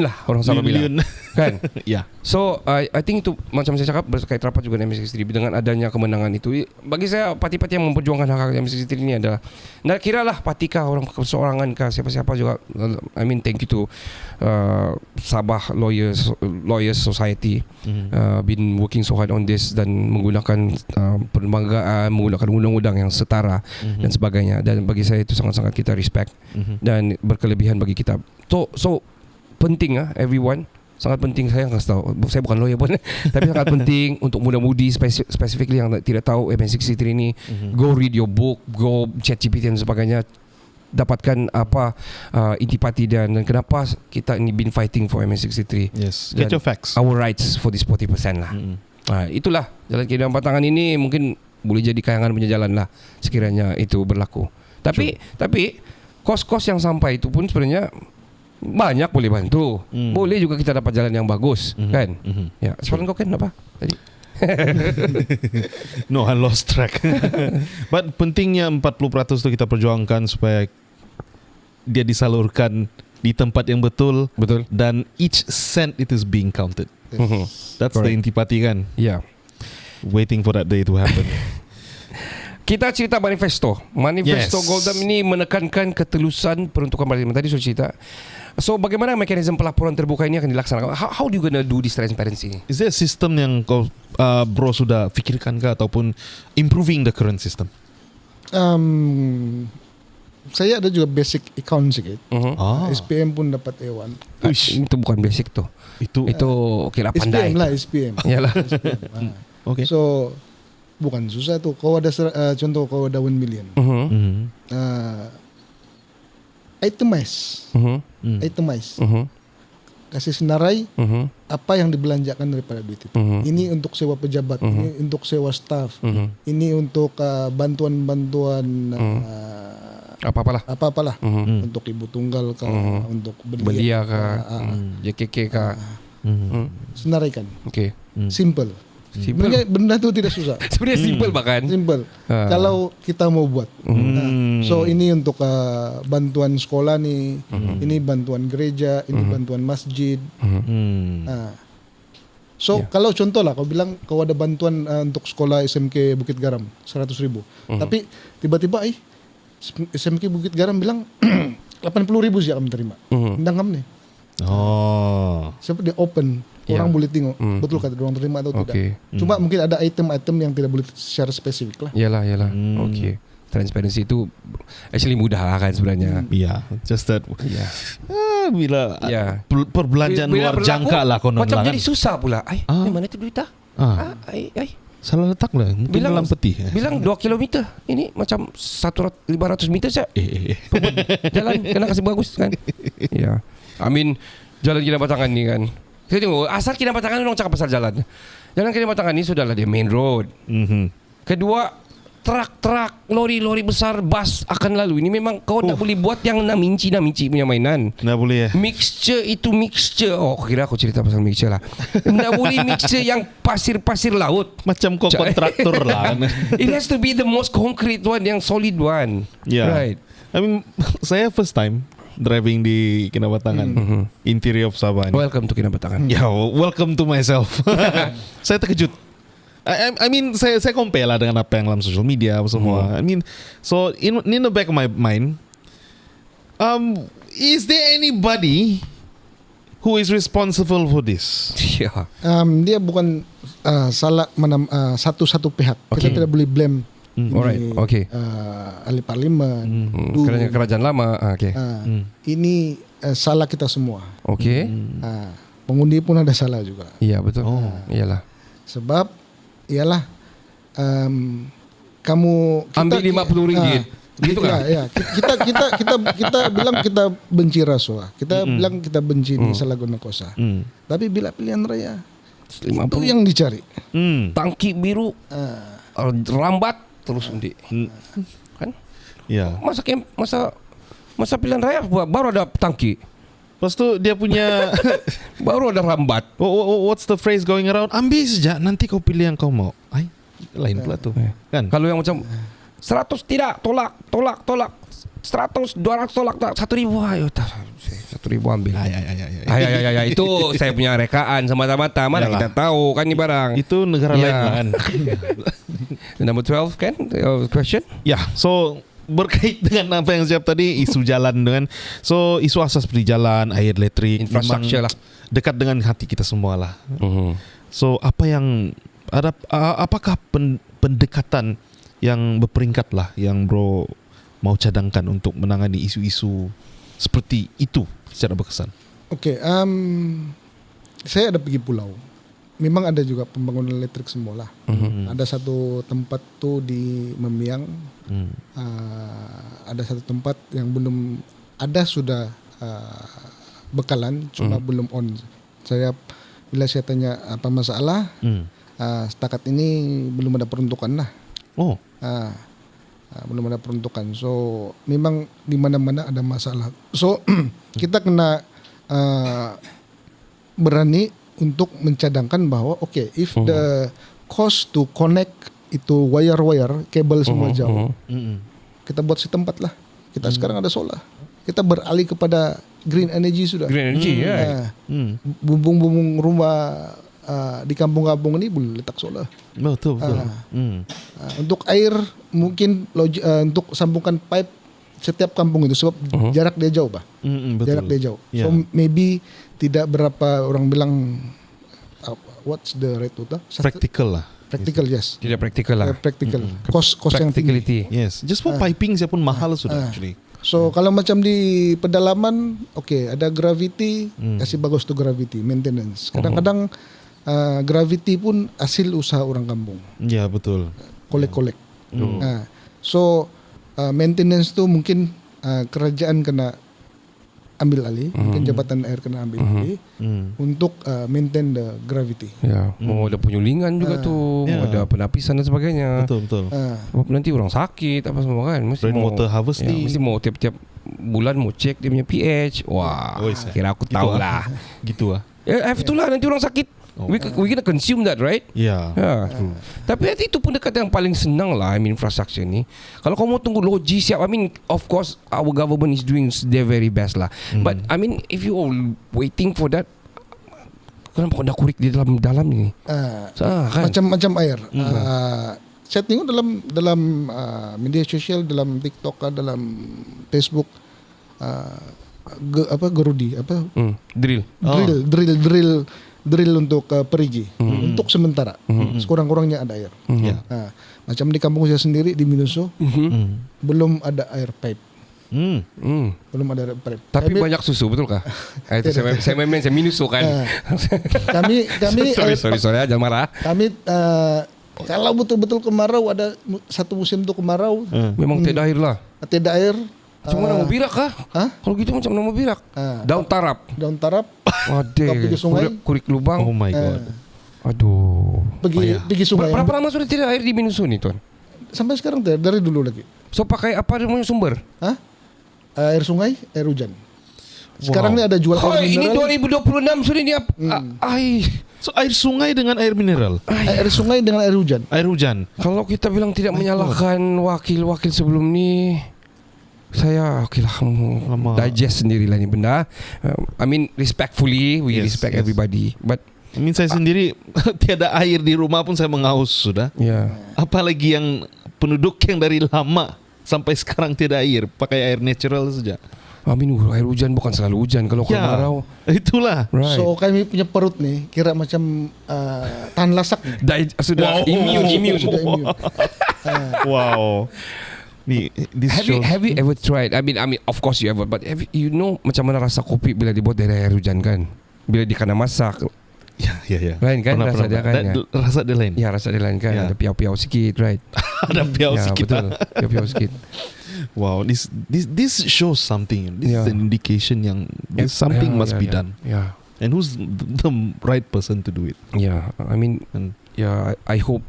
lah orang Sabah bilang. Kan? Ya. So I think itu macam saya cakap berkait rapat juga dengan MS63 dengan adanya kemenangan itu. Bagi saya parti-parti yang memperjuangkan hak-hak MS63 ini adalah, nak kira lah parti kah, orang perseorangan kah, siapa-siapa juga. I mean thank you to Sabah Lawyers Society been working so hard on this dan menggunakan perlembagaan, menggunakan undang-undang yang setara dan sebagainya. Dan bagi saya itu sangat-sangat kita respect dan berkelebihan bagi kita. So penting everyone. Sangat penting, saya kasih tahu, saya bukan lawyer pun tapi sangat penting untuk muda-mudi specifically yang tidak tahu MS63 ini, go read your book, go chat GPT dan sebagainya, dapatkan apa intipati dan kenapa kita ini been fighting for MS63. Yes. Get your facts. Our rights for this 40% lah. Itulah jalan kehidupan batangan ini, mungkin boleh jadi kayangan punya jalan lah sekiranya itu berlaku. Tapi kos-kos yang sampai itu pun sebenarnya banyak boleh bantu. Boleh juga kita dapat jalan yang bagus, kan? Ya, soalan kau kan apa tadi? No, I lost track. But pentingnya 40% tu kita perjuangkan supaya dia disalurkan di tempat yang betul. Dan each cent it is being counted. That's the intipati kan. Yeah. Waiting for that day to happen. Kita cerita manifesto. Manifesto Goldam ini menekankan ketelusan peruntukan parlimen. Tadi sudah cerita. So bagaimana mekanisme pelaporan terbuka ini akan dilaksanakan? How do you gonna do this transparency? Is there a system yang kau bro sudah fikirkan ke ataupun improving the current system? Saya ada juga basic account sikit. SPM pun dapat A1. Itu bukan basic tuh. Itu kira pandai. SPM lah, SPM. Yalah. Okay. So bukan susah tuh. Kau ada contoh kau ada 1 million. Itemize. Kasih senarai apa yang dibelanjakan daripada duit itu. Ini untuk sewa pejabat, ini untuk sewa staff, ini untuk bantuan-bantuan apa-apalah untuk ibu tunggal kah, untuk belia kah, JKK kah. Senaraikan. Okay. Simple. Benda itu tidak susah. Sebenarnya simple bahkan. Simple. Kalau kita mau buat. So ini untuk bantuan sekolah nih, ini bantuan gereja, ini bantuan masjid. Kalau contoh lah, kau bilang kau ada bantuan untuk sekolah SMK Bukit Garam 100,000. Tapi tiba-tiba SMK Bukit Garam bilang 80,000 sih kami terima. Undang kami nih. Seperti dia open. Orang boleh tengok betul kata orang terima atau tidak. Cuma mungkin ada item-item yang tidak boleh secara spesifik lah. Yalah. Okay. Transparency itu actually mudah lah kan sebenarnya. Just that. Bila perbelanjaan luar jangka lah konon macam lah jadi susah pula. Mana tu duit salah letak lah. Mungkin dalam peti. Bilang 2 kilometer. Ini macam 500 meter saja. Jalan kena kasih bagus kan. I mean, Jalan Kinabatangan ni kan. Saya tengok asal Kinabatangan orang cakap pasal jalan. Jalan Kinabatangan ni sudahlah dia main road. Kedua, truk, lori besar, bas akan lalu. Ini memang kau tak boleh buat yang 6 inci punya mainan. Nggak boleh ya. Mixture. Oh, kira aku cerita pasal mixture lah. Nggak boleh mixture yang pasir laut. Macam kau kontraktor lah. It has to be the most concrete one, yang solid one. Yeah. Right. I mean, saya first time driving di Kinabatangan, interior of Sabah ni. Welcome to Kinabatangan. Ya, welcome to myself. Saya terkejut. I mean, saya compare lah dengan apa yang dalam social media apa semua. I mean, so in the back of my mind, is there anybody who is responsible for this? Yeah. Dia bukan salah satu-satu pihak. Kita tidak boleh blame. Alright. Okay. Ahli parlimen. Kerajaan lama. Okay. Ini salah kita semua. Okay. Pengundi pun ada salah juga. Iya betul. Iyalah. Sebab ialah kamu ambil RM50. Gitu kan? Ya. Kita bilang kita benci rasuah. Kita bilang kita benci salah guna kuasa. Tapi bila pilihan raya 50 itu yang dicari. Tangki biru rambat terus undi. Kan? Ya. Masa pilihan raya baru ada tangki. Lepas tu dia punya baru ada rambat. What's the phrase going around? Ambil saja, nanti kau pilih yang kau mau. Ay, lain pula tu. Kan? Kalau yang macam 100 tidak, tolak. 100, 200 tolak, 1,000. Ayo, 1,000 ambil. Ya, itu saya punya rekaan semata-mata. Mana Yalah. kita tahu kan ni barang. Itu negara lain lah kan. Number 12 kan? Question? Ya, so berkait dengan apa yang siap tadi, isu jalan dengan isu asas seperti jalan, air, elektrik, Infrastructure memang lah. dekat dengan hati kita semua lah. So apakah pendekatan yang berperingkat lah yang bro mau cadangkan untuk menangani isu-isu seperti itu secara berkesan? Okey, saya ada pergi pulau. Memang ada juga pembangunan elektrik semua lah. Ada satu tempat tu di Memiang. Ada satu tempat yang belum ada, sudah bekalan, cuma belum on. Bila saya tanya apa masalah, setakat ini belum ada peruntukan lah. Belum ada peruntukan. So memang di mana-mana ada masalah. So kita kena berani untuk mencadangkan bahwa if the cost to connect itu wire kabel semua jauh, kita buat setempat lah. Kita sekarang ada solar, kita beralih kepada green energy sudah. Green energy, Bumbung-bumbung rumah di kampung-kampung ini boleh letak solar. Betul. Untuk air mungkin untuk sambungkan pipe setiap kampung itu, sebab jarak dia jauh, Pak. Betul. Jarak dia jauh. Yeah. So maybe tidak berapa orang bilang what's the rate itu? Practical lah. Practical, yes. Tidak praktikal lah. Practical. Cost yang tinggi. Practicality. Yes. Just for piping saya pun mahal sudah actually. So kalau macam di pedalaman, ada gravity, kasih bagus tu gravity, maintenance. Kadang-kadang gravity pun hasil usaha orang kampung. Ya, betul. Kolek-kolek. So maintenance tu mungkin kerajaan kena ambil alih, mungkin jabatan air kena ambil alih untuk maintain the gravity. Ya, mau ada penyulingan juga tu, mau ada penapisan dan sebagainya. Betul. Sebab nanti orang sakit apa semua kan. Mesti Rainwater harvesting. Mesti mau tiap-tiap bulan mau cek dia punya pH. Wah, kira aku tahu lah. Gitu lah. Itulah nanti orang sakit. We gonna consume that, right? Ya. Tapi itu pendekatan yang paling senang lah. I mean infrastructure ni. Kalau kau mau tunggu logi siap, I mean of course our government is doing their very best lah. But I mean if you all waiting for that, kenapa kau dah kurik di dalam ni? Kan? Macam air. Saya tengok dalam media sosial, dalam TikTok, dalam Facebook, gerudi, drill untuk perigi, untuk sementara, sekurang-kurangnya ada air. Macam di kampung saya sendiri di Minuso, belum ada air pipe. Belum ada air pipe. Tapi banyak susu, betulkah? Itu saya main Minuso kan. Kami sorry jangan marah. Kami kalau betul-betul kemarau, ada satu musim itu kemarau, Memang tiada air lah. tidak air, Macam mana mau birak kah? Hah? Kalau gitu macam mana mau birak? Daun tarap. Daun tarap. Waduh. Kau pergi sungai. Kurik lubang. Oh my god. Aduh. Pergi sungai. Berapa lama sudah tidak air di Minusu ni tuan? Sampai sekarang dari dulu lagi. So pakai apa dia punya sumber? Hah? Air sungai, air hujan. Sekarang ni ada jual Oh, air ini mineral. 2026 sudah ni air. So air sungai dengan air mineral. Air sungai dengan air hujan. Air hujan. Kalau kita bilang tidak menyalahkan wakil-wakil sebelum ni, saya okeylah Lama. digest sendirilah ni benda. I mean respectfully, we Yes, respect yes. everybody. But I mean saya sendiri tiada air di rumah pun saya mengaus sudah. yeah. Apalagi yang penduduk yang dari lama sampai sekarang tidak air, pakai air natural saja. I mean air hujan bukan selalu hujan. Kalau kemarau, Itulah. right. So kami punya perut ni kira macam tahan lasak ni. Sudah immune. Sudah immune. Wow. This shows. Have you ever tried? I mean of course you ever. But you know macam mana rasa kopi bila dibuat dari air hujan kan? Bila dikena masak, Ya. lain kan rasa dia kan? Ya. Rasa dia lain. Ya rasa dia lain kan? Ya. Ada piau-piau sikit, right? Ada piau Ya sikit. betul, piau-piau sikit. Wow, this shows something. This is Yeah. an indication yang something must be done. Yeah. And who's the right person to do it? Yeah, I mean, And I hope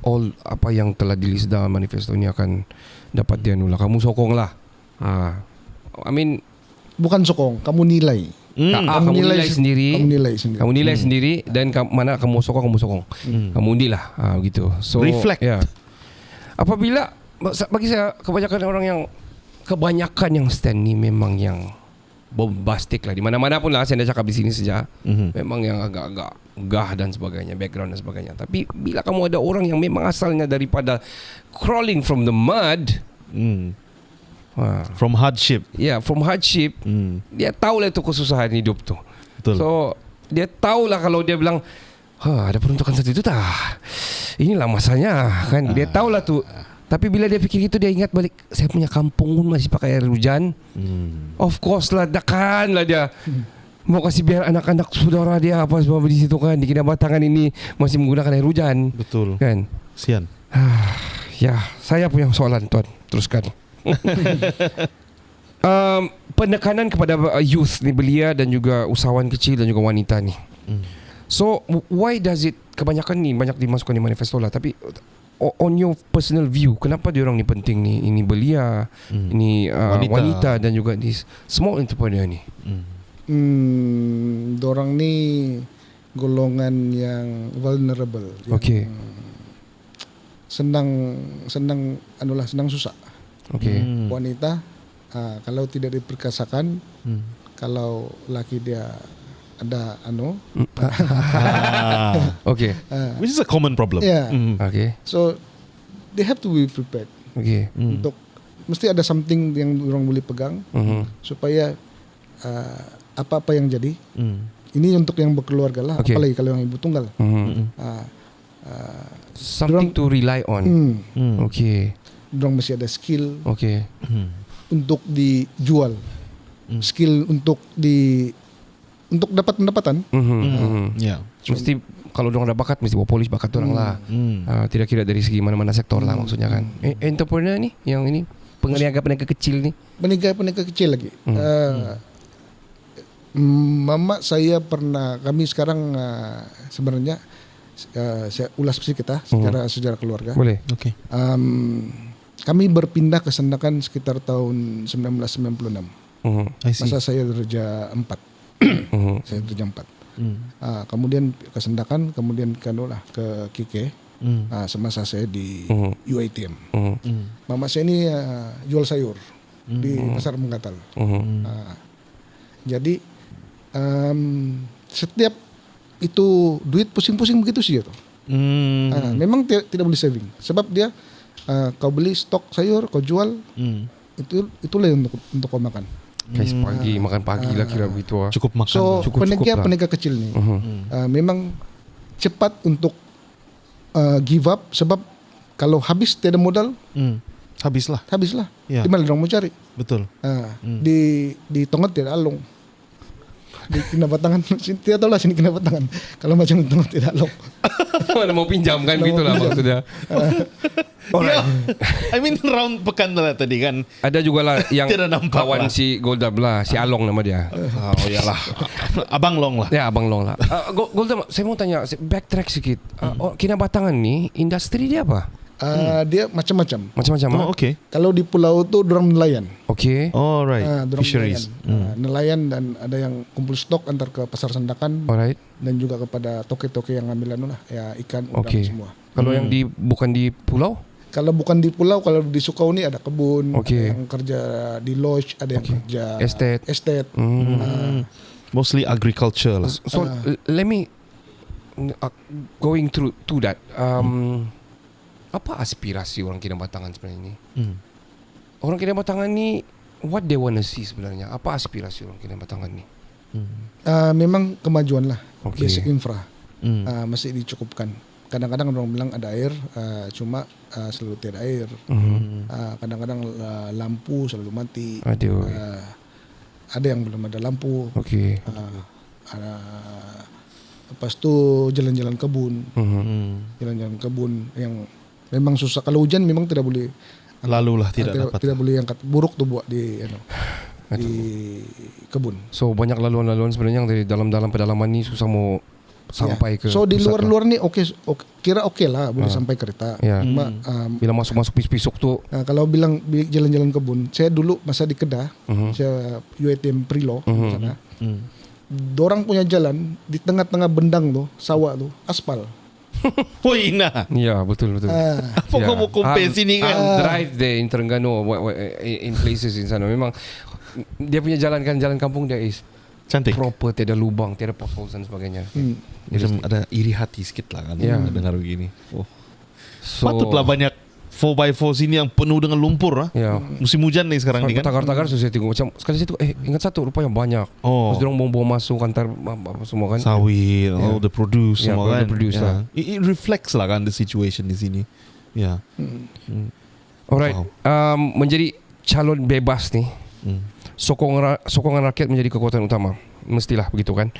all apa yang telah dilist dalam manifesto ini akan dapat dianulah. Kamu sokong lah. I mean, Bukan sokong, kamu nilai. kamu nilai sendiri. Kamu nilai sendiri. Kamu nilai sendiri dan mana kamu sokong. Kamu undilah, gitu. So Reflect. Yeah. Apabila bagi saya kebanyakan yang stand ni memang yang bombastic lah. Di mana-mana pun lah saya dah cakap di sini saja. Memang yang agak-agak gah dan sebagainya, background dan sebagainya. Tapi bila kamu ada orang yang memang asalnya daripada crawling from the mud, from hardship. from hardship, dia tahulah itu kesusahan hidup tu. Betul. So dia tahulah kalau dia bilang ada peruntukan 1 juta, inilah masanya kan. Dia tahulah tu. Tapi bila dia fikir itu, dia ingat balik, saya punya kampung pun masih pakai air hujan. Of course lah, kan lah dia mau kasih biar anak-anak saudara dia apa sebab di situ kan, di Kinabatangan ini masih menggunakan air hujan. Betul. Kan? Sian. Ya, saya punya soalan tuan, teruskan. Penekanan kepada youth ni, belia dan juga usahawan kecil dan juga wanita ni. So why does it, kebanyakan ni banyak dimasukkan di manifesto lah, tapi on your personal view, kenapa diorang ni penting ni? Ini belia, ini wanita dan juga ni small entrepreneur ni. Dorang ni golongan yang vulnerable. Okay. Senang susah. Okay. Wanita kalau tidak diperkasakan, kalau laki dia ada Okay. Which is a common problem. Yeah. Okay. So they have to be prepared. Okay. Untuk mesti ada something yang orang boleh pegang supaya apa-apa yang jadi ini untuk yang berkeluarga lah. Okay. Apalagi kalau yang ibu tunggal. Something to rely on. Okay. Dorang mesti ada skill Okay. untuk dijual, skill untuk dapat pendapatan. Yeah. Mesti kalau dorang ada bakat, mesti bawa polis bakat dorang lah. Tidak kira dari segi mana-mana sektor lah maksudnya kan. Entrepreneur ni, yang ini peniaga kecil ni. Peniaga kecil lagi. Mama saya kami sekarang sebenarnya saya ulas sedikit sejarah keluarga. Boleh. Okay. Kami berpindah ke Sandakan sekitar tahun 1996. I see. Masa saya darjah 4. Saya darjah 4. Kemudian ke Sandakan, kemudian ke Kike. Semasa saya di UiTM. Mama saya ini jual sayur di Pasar Menggatal. Jadi setiap itu duit pusing-pusing begitu sih tuh. Memang tidak boleh saving. Sebab dia kau beli stok sayur, kau jual, itulah untuk kau makan. Guys, makan pagi lah kira begitu. Cukup makan. So Cukup peniaga kecil ni memang cepat untuk give up, sebab kalau habis tiada modal, habislah. habislah. Ya. Di mana orang mau cari? Betul. Di Tongat tiada alung. di Kinabatangan. Tidak tahu lah sini Kinabatangan. Kalau macam itu tidak lock. Mana mau pinjam kan gitulah maksudnya. Yeah. I mean round pekan lah tadi kan. Ada juga lah yang Tidak nampak kawan lah. si Goldam lah, si Along nama dia. Oh iyalah. Abang Long lah. Ya Abang Long lah. Goldam, saya mau tanya, backtrack sedikit. Kinabatangan ni industri dia apa? Dia macam-macam. Macam-macam. Oh, okay. Kalau di pulau tu dorang nelayan. Okay. Oh right. Dorang Fisheries. nelayan. Nelayan dan ada yang kumpul stok antar ke pasar Sandakan Alright. dan juga kepada toke-toke yang ambil anu lah, ya ikan, udang Okay. semua. Kalau yang bukan di pulau? Kalau bukan di pulau, kalau di Sukau ni ada kebun, Okay. ada yang kerja di lodge, ada yang kerja estate. Mostly agriculture lah. So let me going through to that. Apa aspirasi orang Kinabatangan sebenarnya ini? Orang Kinabatangan ni what they wanna see sebenarnya? Apa aspirasi orang Kinabatangan ni? Memang kemajuan lah, Okay. basic infra masih dicukupkan. Kadang-kadang orang bilang ada air, cuma selalu tiada air. Kadang-kadang lampu selalu mati. Aduh. Ada yang belum ada lampu. Okay. Lepas tu jalan-jalan kebun, jalan-jalan kebun yang memang susah. Kalau hujan memang tidak boleh. Lalu lah tidak dapat. Tidak boleh angkat buruk tu buat di di kebun. So banyak laluan-laluan sebenarnya yang dari dalam-dalam pedalaman ni susah mau sampai ke So di pusat luar-luar ni kira okey lah boleh sampai kereta. Ya. Cuma bila masuk-masuk pisuk tu. kalau bilang jalan-jalan kebun, saya dulu masa di Kedah, saya UiTM Prilo sana. Dorang punya jalan di tengah-tengah bendang tu, sawah tu, aspal. Woi nah. Ya, betul. Apa kau mau compare sini kan? Drive there in Terengganu in places in sana. Memang dia punya jalan kan, jalan kampung dia is Cantik. proper, tiada lubang, tiada potholes dan sebagainya. Macam ada iri hati sikit lah kan Ya. dengar begini. Oh. So, Patutlah banyak 4x4 sini yang penuh dengan lumpur lah. Ya. Musim hujan nih sekarang ni kan. Tagar-tagar saya tengok macam sekali situ ingat satu rupanya banyak. Oh. Terus dorang bawa masuk antar apa semua kan. Sawit, all the produce Ya, semua all the kan. produce lah. It reflects lah kan the situation di sini. Ya. Alright. Wow. Menjadi calon bebas ni, sokongan rakyat menjadi kekuatan utama. Mestilah begitu kan.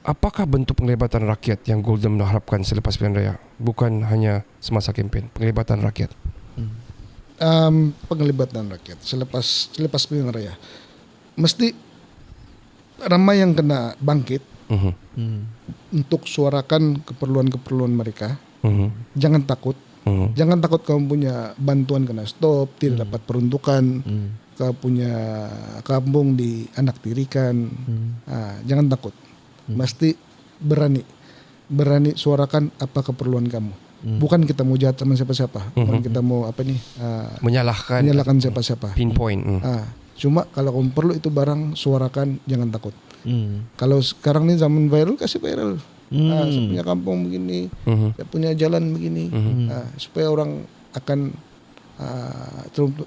Apakah bentuk penglibatan rakyat yang Goldam harapkan selepas pilihan raya? Bukan hanya semasa kempen, penglibatan rakyat. Penglibatan rakyat selepas pilihan raya, mesti ramai yang kena bangkit untuk suarakan keperluan-keperluan mereka. Jangan takut. Jangan takut kamu punya bantuan kena stop, tidak dapat peruntukan. Kau punya kampung di anak tirikan. Jangan takut. Mesti berani suarakan apa keperluan kamu. Bukan kita mau jahat sama siapa-siapa. Bukan kita mau Menyalahkan siapa-siapa. pinpoint. Cuma kalau kamu perlu itu barang, suarakan, jangan takut. Kalau sekarang ini zaman viral, kasih viral. Saya punya kampung begini, saya punya jalan begini, supaya orang akan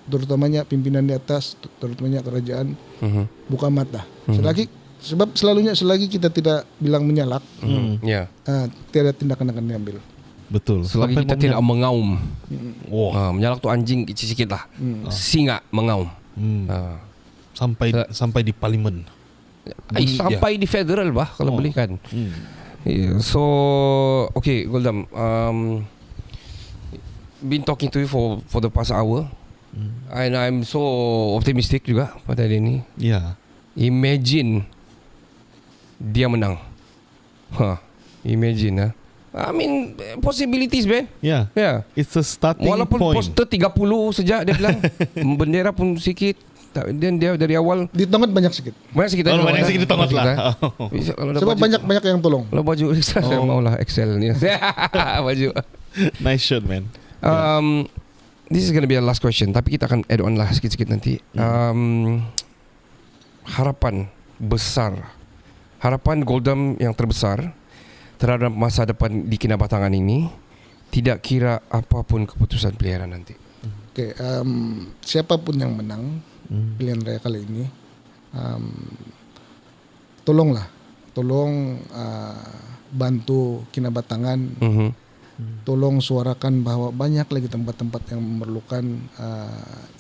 terutamanya pimpinan di atas, terutamanya kerajaan buka mata. Selagi kita tidak bilang menyalak, tiada tindakan akan diambil. Betul. Selagi Sampai kita tidak mengaum. Wah. Menyalak tu anjing sikit lah. Singa mengaum. Sampai di parlimen. Sampai di federal bah kalau boleh kan. Yeah. So okay Goldam, been talking to you for the past hour, and I'm so optimistic juga pada hari ini. Ya. Imagine dia menang. Imagine I mean possibilities man. Ya. Yeah. It's a starting Walaupun point. poster 30 saja dia bilang, bendera pun sikit. Dan dia dari awal Di tongkat banyak sikit. banyak sikit. Banyak sikit di tongkat lah. Sebab banyak yang tolong. Kalau baju saya maulah Excel ni. Baju. Nice shirt man. This is going to be the last question, tapi kita akan add on lah sikit-sikit nanti. Harapan besar, harapan Goldam yang terbesar terhadap masa depan di Kinabatangan ini, tidak kira apapun keputusan pilihan nanti. Oke, siapapun yang menang pilihan raya kali ini, tolong bantu Kinabatangan, tolong suarakan bahwa banyak lagi tempat-tempat yang memerlukan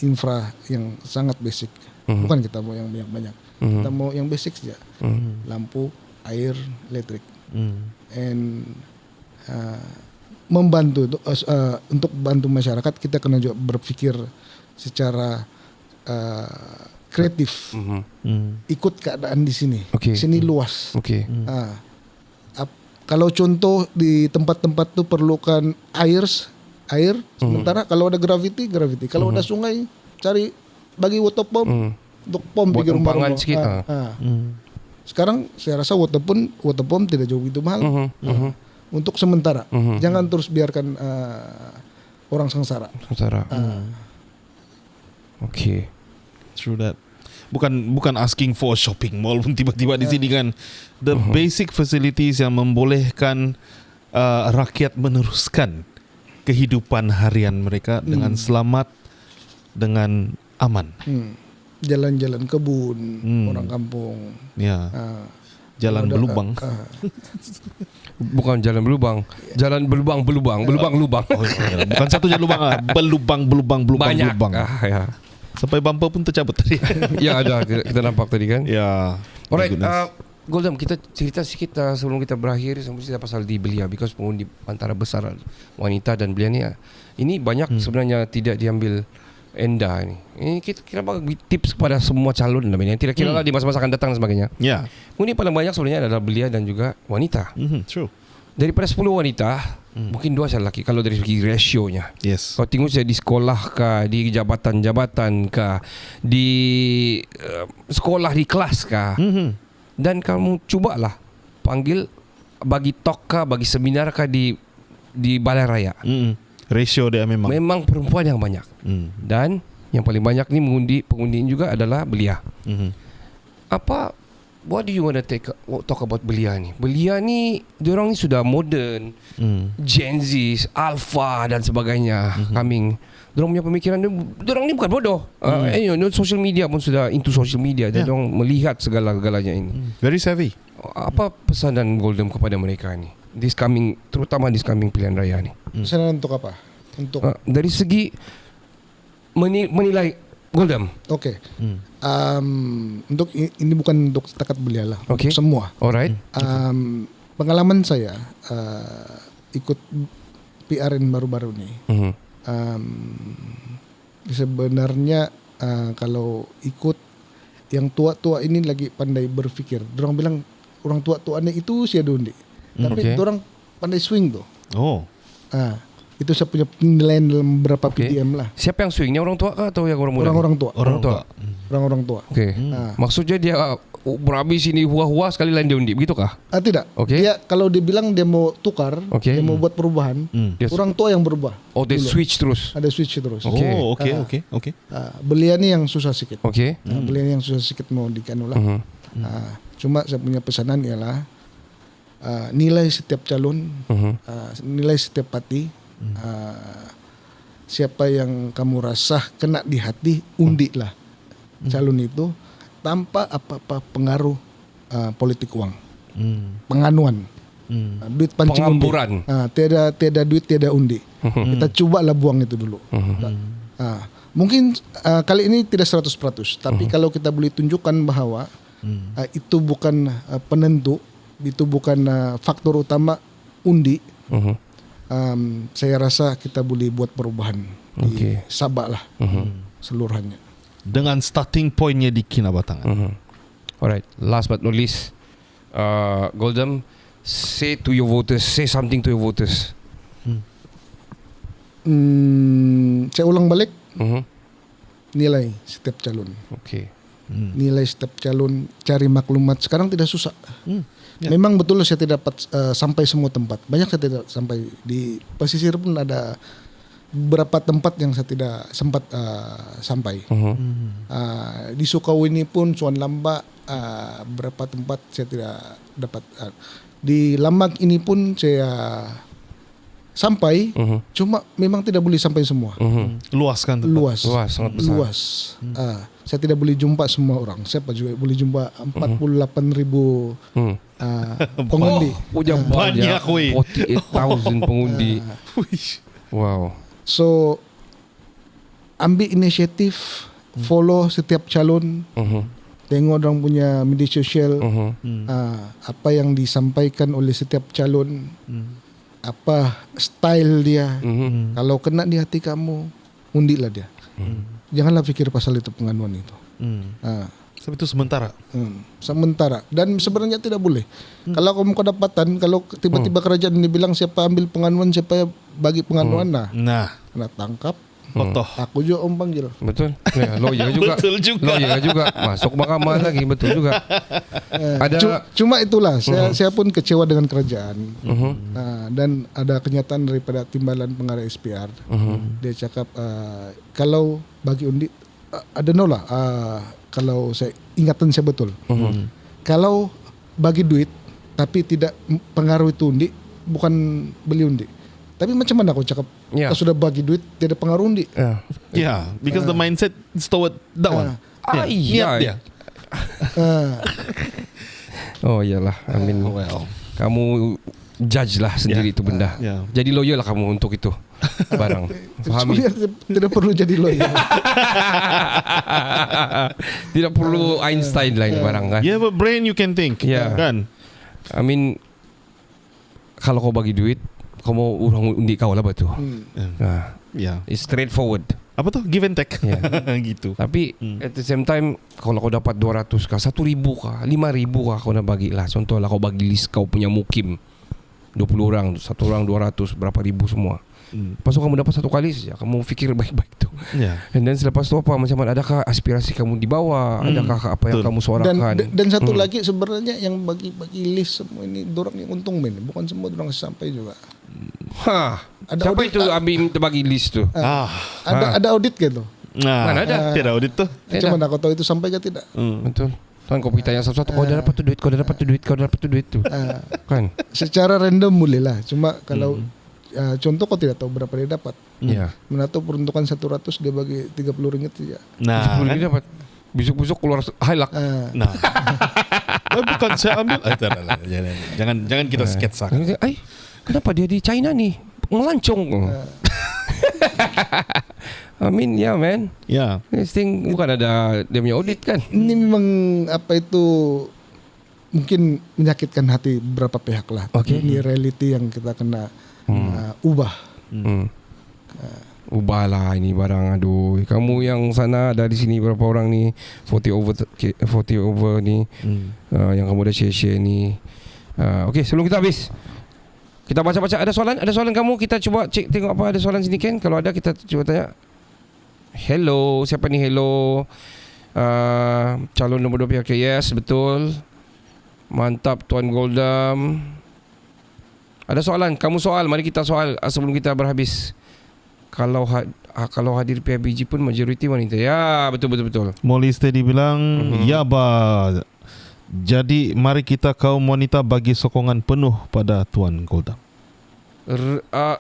infra yang sangat basic. Bukan kita mau yang banyak-banyak. Kita mau yang basic saja. Lampu, air, listrik. And membantu untuk bantu masyarakat, kita kena juga berpikir secara kreatif. Ikut keadaan di sini. Okay. Sini luas. Okay. Kalau contoh di tempat-tempat tuh perlukan air, sementara kalau ada gravity. Kalau ada sungai, cari bagi water pump untuk pom Buat di rumah-rumah. empangan sikit. Sekarang saya rasa water pump tidak jauh itu mahal. Untuk sementara, jangan terus biarkan orang sengsara. Okay. True that. Bukan asking for a shopping mall pun tiba-tiba di sini kan. The basic facilities yang membolehkan rakyat meneruskan kehidupan harian mereka dengan selamat, dengan aman. Jalan-jalan kebun, orang kampung. Ya. Jalan berlubang. Bukan jalan berlubang, jalan berlubang. Oh, iya. Bukan satu jalan lubang, berlubang. Banyak. Ya. Sampai bumper pun tercabut tadi. Ya ada, kita nampak tadi kan. Ya. Alright, my goodness. Goldam, kita cerita sedikit sebelum kita berakhir, sampai cerita pasal di belia, because pengundi antara besar wanita dan belia ni, ini banyak sebenarnya tidak diambil endah ni. Ini kita bagi tips kepada semua calon yang kira-kira lah di masa-masa akan datang dan sebagainya. Ya. Pengundi paling banyak sebenarnya adalah belia dan juga wanita. True. Daripada 10 wanita, mungkin 2 saja lelaki kalau dari segi rasionya. Yes. Kau tengok saya di sekolah kah, di jabatan-jabatan kah, di sekolah, di kelas kah. Dan kamu cubalah panggil bagi talk kah, bagi seminar kah di balai raya. Ratio dia memang perempuan yang banyak. Dan yang paling banyak ni pengundi juga adalah belia. What do you want to talk about belia ni? Belia ni, diorang ni sudah modern, Gen Z, Alpha dan sebagainya coming. Diorang punya pemikiran, diorang ni bukan bodoh. Social media pun sudah into social media. Diorang melihat segala-galanya ini. very savvy. Apa pesanan Goldam kepada mereka ni? Terutama this coming pilihan raya ni. Pesanan untuk apa? Untuk dari segi menilai Goldam. Oke. Untuk ini bukan untuk setakat belia lah. Okay. Untuk semua. Alright. Pengalaman saya ikut PRN baru-baru nih. Sebenarnya kalau ikut yang tua-tua ini lagi pandai berpikir. Orang bilang orang tua-tua ini itu usia dundi. Tapi orang pandai swing tuh. Oh. Itu saya punya penilaian dalam beberapa PDM lah. Siapa yang swingnya, orang tua kah atau yang orang muda? Orang tua. Orang tua. Okey. Maksudnya dia berhabis ini hua-hua sekali lain dia undi, begitu kah? Tidak. Okay. Dia kalau dia bilang dia mau tukar, dia mau buat perubahan, orang tua yang berubah. Oh, dia switch terus. Ada switch terus. Okay. Oh, okay. Belia ni yang susah sikit. Okey. Belia ni yang susah sikit mau dikanu lah. Cuma saya punya pesanan ialah nilai setiap calon, nilai setiap parti. Siapa yang kamu rasa kena di hati, undilah calon itu tanpa apa-apa pengaruh politik uang, penganuan, duit pancing pengamburan. Tiada duit, tiada undi. Kita cobalah buang itu dulu. Mungkin kali ini tidak 100%, tapi kalau kita boleh tunjukkan bahwa itu bukan penentu, itu bukan faktor utama undi. Saya rasa kita boleh buat perubahan di Sabah lah seluruhannya. Dengan starting pointnya di Kinabatangan. Alright, last but not least, Goldam, say to your voters, say something to your voters. Saya ulang balik, nilai setiap calon. Nilai setiap calon, cari maklumat. Sekarang tidak susah. Memang betul saya tidak dapat sampai semua tempat. Banyak saya tidak sampai. Di pesisir pun ada beberapa tempat yang saya tidak sempat sampai. Di Sukawini pun, Suan Lamba, beberapa tempat saya tidak dapat. Di Lambang ini pun saya sampai, cuma memang tidak boleh sampai semua. Luas kan? Luas, sangat besar. Luas. Saya tidak boleh jumpa semua orang. Siapa juga boleh jumpa 48,000 pengundi. Banyak, weh. 48,000 pengundi. Wow. So ambil inisiatif follow setiap calon, tengok orang punya media sosial, apa yang disampaikan oleh setiap calon, apa style dia. Kalau kena di hati kamu, undilah dia. Janganlah pikir pasal itu penganuan itu. Sebab itu sementara. Sementara. Dan sebenarnya tidak boleh. Kalau kamu kedapatan, kalau tiba-tiba kerajaan ini bilang siapa ambil penganuan, siapa bagi penganuan, Nah, kena tangkap. foto. Aku juga om panggil. Betul. Ya, lawyer juga. Betul juga. Lawyer juga. Masuk mahkamah lagi. Betul juga. Ada Cuma itulah, saya pun kecewa dengan kerajaan. Dan ada kenyataan daripada timbalan pengarah SPR. Dia cakap kalau bagi undi, ada lah. Kalau saya ingatan saya betul. Kalau bagi duit tapi tidak pengaruh itu undi, bukan beli undi. Tapi macam mana aku cakap? Ya. Kalau sudah bagi duit tidak pengaruh undi. Yeah, because the mindset is toward that one. Niat dia. Oh iyalah. I mean, Well, kamu judge lah sendiri itu benda. Yeah. Jadi lawyer lah kamu untuk itu barang. Fahami? Sebenarnya tidak perlu jadi lawyer. Tidak perlu Einstein lah ini barang kan. you have a brain, you can think. Yeah. Kan? I mean, kalau kau bagi duit, kau mau orang undi kau lah betul. Nah, Yeah. it's straightforward. Apa tuh? Give and take. Yeah. Gitu. Tapi at the same time, kalau kau dapat 200 kah, 1,000 kah, 5,000 kah kau nak bagi lah. Contohlah kau bagi list kau punya mukim 20 orang, satu orang 200, berapa ribu semua. Lepas tu kamu dapat satu kali saja, kamu fikir baik-baik tu. Yeah. And then selepas tu apa, macam mana, adakah aspirasi kamu dibawa, adakah apa yang Betul. kamu suarakan. Dan satu lagi sebenarnya yang bagi list semua ini dorang yang untung men, bukan semua dorang sampai juga. Ada Siapa audit, itu ambil bagi list tu? ada audit gitu. Nah, Mana ada? Tidak audit tuh. Macam mana kau tahu itu sampai ke tidak? Betul. Kan kau pergi tanya satu-satu, kau dah dapat tu duit, kau dah dapat tu duit, kau dah dapat tu duit tu. Kan? Secara random boleh lah. Cuma kalau contoh kau tidak tahu berapa dia dapat. Ya. Mana tahu peruntukan 100 dia bagi 30 ringgit saja. Nah, 10 kan? ringgit dapat. Besok-besok keluar highlight. Nah. Bukan saya ambil. Jangan kita sketsakan. Ay, kenapa dia di China ni? Melancong. I mean, yeah man. Ya. This thing bukan ada dia punya audit kan? Ini memang apa itu mungkin menyakitkan hati beberapa pihak lah. Okay. Ini reality yang kita kena ubah. Ubahlah ini barang. Aduh, kamu yang sana dari sini berapa orang ni 40 over ni yang kamu dah share ni. Okay, sebelum kita habis, kita baca-baca. Ada soalan kamu, kita cuba cek tengok apa ada soalan sini kan. Kalau ada kita cuba tanya. Hello, siapa ni? Hello, calon nombor 2 pihak. Okay, yes, betul. Mantap Tuan Goldam. Ada soalan, kamu soal, mari kita soal sebelum kita berhabis. Kalau hadir PIBG pun majoriti wanita. Ya, betul. Molly Steady bilang, ya ba. Jadi mari kita kaum wanita bagi sokongan penuh pada Tuan Goldam.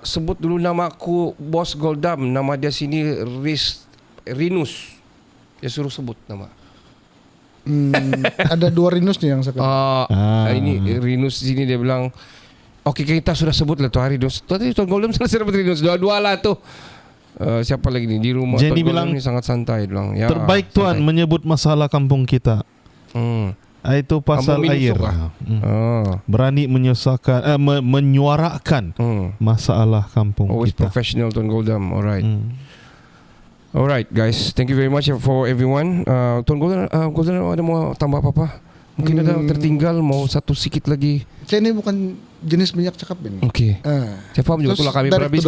Sebut dulu nama aku, Bos Goldam. Nama dia sini Rinus. Dia suruh sebut nama. Ada 2 Rinus nih yang saya kenal. Ini Rinus sini dia bilang, okey, kita sudah sebut lah tu hari Rinus. Tadi Tuan Goldam sudah sebut Rinus. Dua-dua lah tu. Siapa lagi ni di rumah? Jenny Tuan bilang, Goldam ni sangat santai. Bilang, ya, terbaik Tuan santai. menyebut masalah kampung kita. Itu pasal Kampung air. Minusuk Berani menyuarakan masalah kampung Always kita. professional Tuan Goldam. Alright guys, thank you very much for everyone. Tuan Goldam, ada mau tambah apa-apa? Mungkin ada tertinggal, mau satu sikit lagi. Saya ini bukan jenis banyak cakap ini. Okey. Saya faham juga, itulah kami berhabis.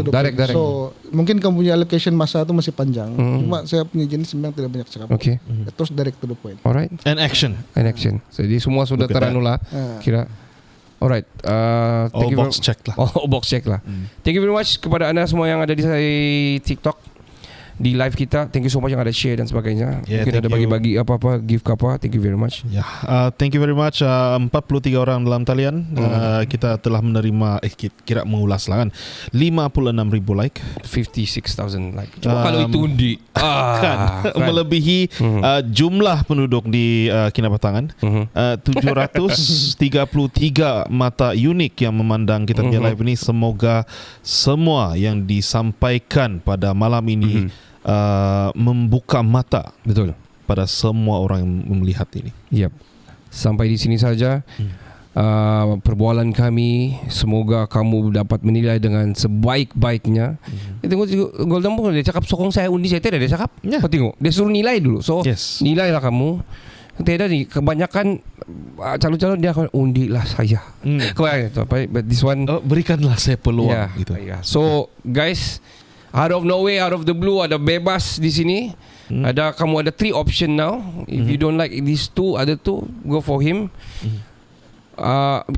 Direct. So mungkin kamu punya allocation masa itu masih panjang. Cuma saya punya jenis memang tidak banyak cakap. Okey. Terus direct to the point. Alright. And action. Jadi semua sudah Look at that. teranula. Kira. Alright. Thank you box check lah. Box check lah. Thank you very much kepada anda semua yang ada di TikTok, di live kita. Thank you so much yang ada share dan sebagainya. Yeah, Mungkin ada thank you. bagi-bagi apa-apa, gift ke apa. Thank you very much. Ya, thank you very much. 43 orang dalam talian. Kita telah menerima, kira mengulas lah kan, 56,000 like. 56,000 like. Cuma kalau itu undi. Kan melebihi jumlah penduduk di Kinabatangan. 733 mata unik yang memandang kita punya live ini. Semoga semua yang disampaikan pada malam ini membuka mata Betul. pada semua orang yang melihat ini. Yep. Sampai di sini saja perbualan kami. Semoga kamu dapat menilai dengan sebaik-baiknya. Tengok Golden pun dia cakap sokong saya undi, saya tidak, dia cakap. Ya. Kau tengok, dia suruh nilai dulu. So Yes. nilailah kamu. Tidak ni kebanyakan calon-calon dia akan undi lah saya. Kau but this one Berikanlah saya peluang gitu. Yeah. So guys, out of nowhere, out of the blue, ada bebas di sini. Kamu ada 3 option now. If you don't like these 2, other 2, go for him.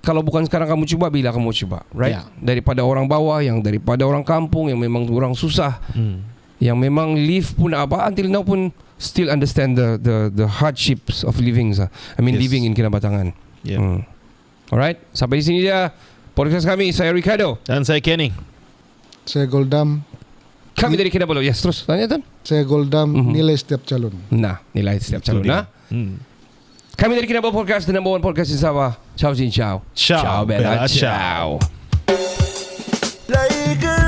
Kalau bukan sekarang kamu coba, bila kamu coba, right? Yeah. Daripada orang bawah, yang daripada orang kampung, yang memang orang susah, yang memang live pun apa, until now pun still understand the hardships of living. I mean Yes. living in Kinabatangan. Yeah. Alright, sampai di sini dia podcast kami. Saya Ricardo. Dan saya Kenny. Saya Goldam. Kami dari Kinabalu. Yes, terus tanya Tan. Saya Goldam. Nilai setiap calon. Nah, nilai setiap calon. Nah, kami dari Kinabalu Podcast, the number 1 podcast in Sabah. Ciao, Jin, ciao. Ciao, Bella, Bella, ciao. ciao. Like a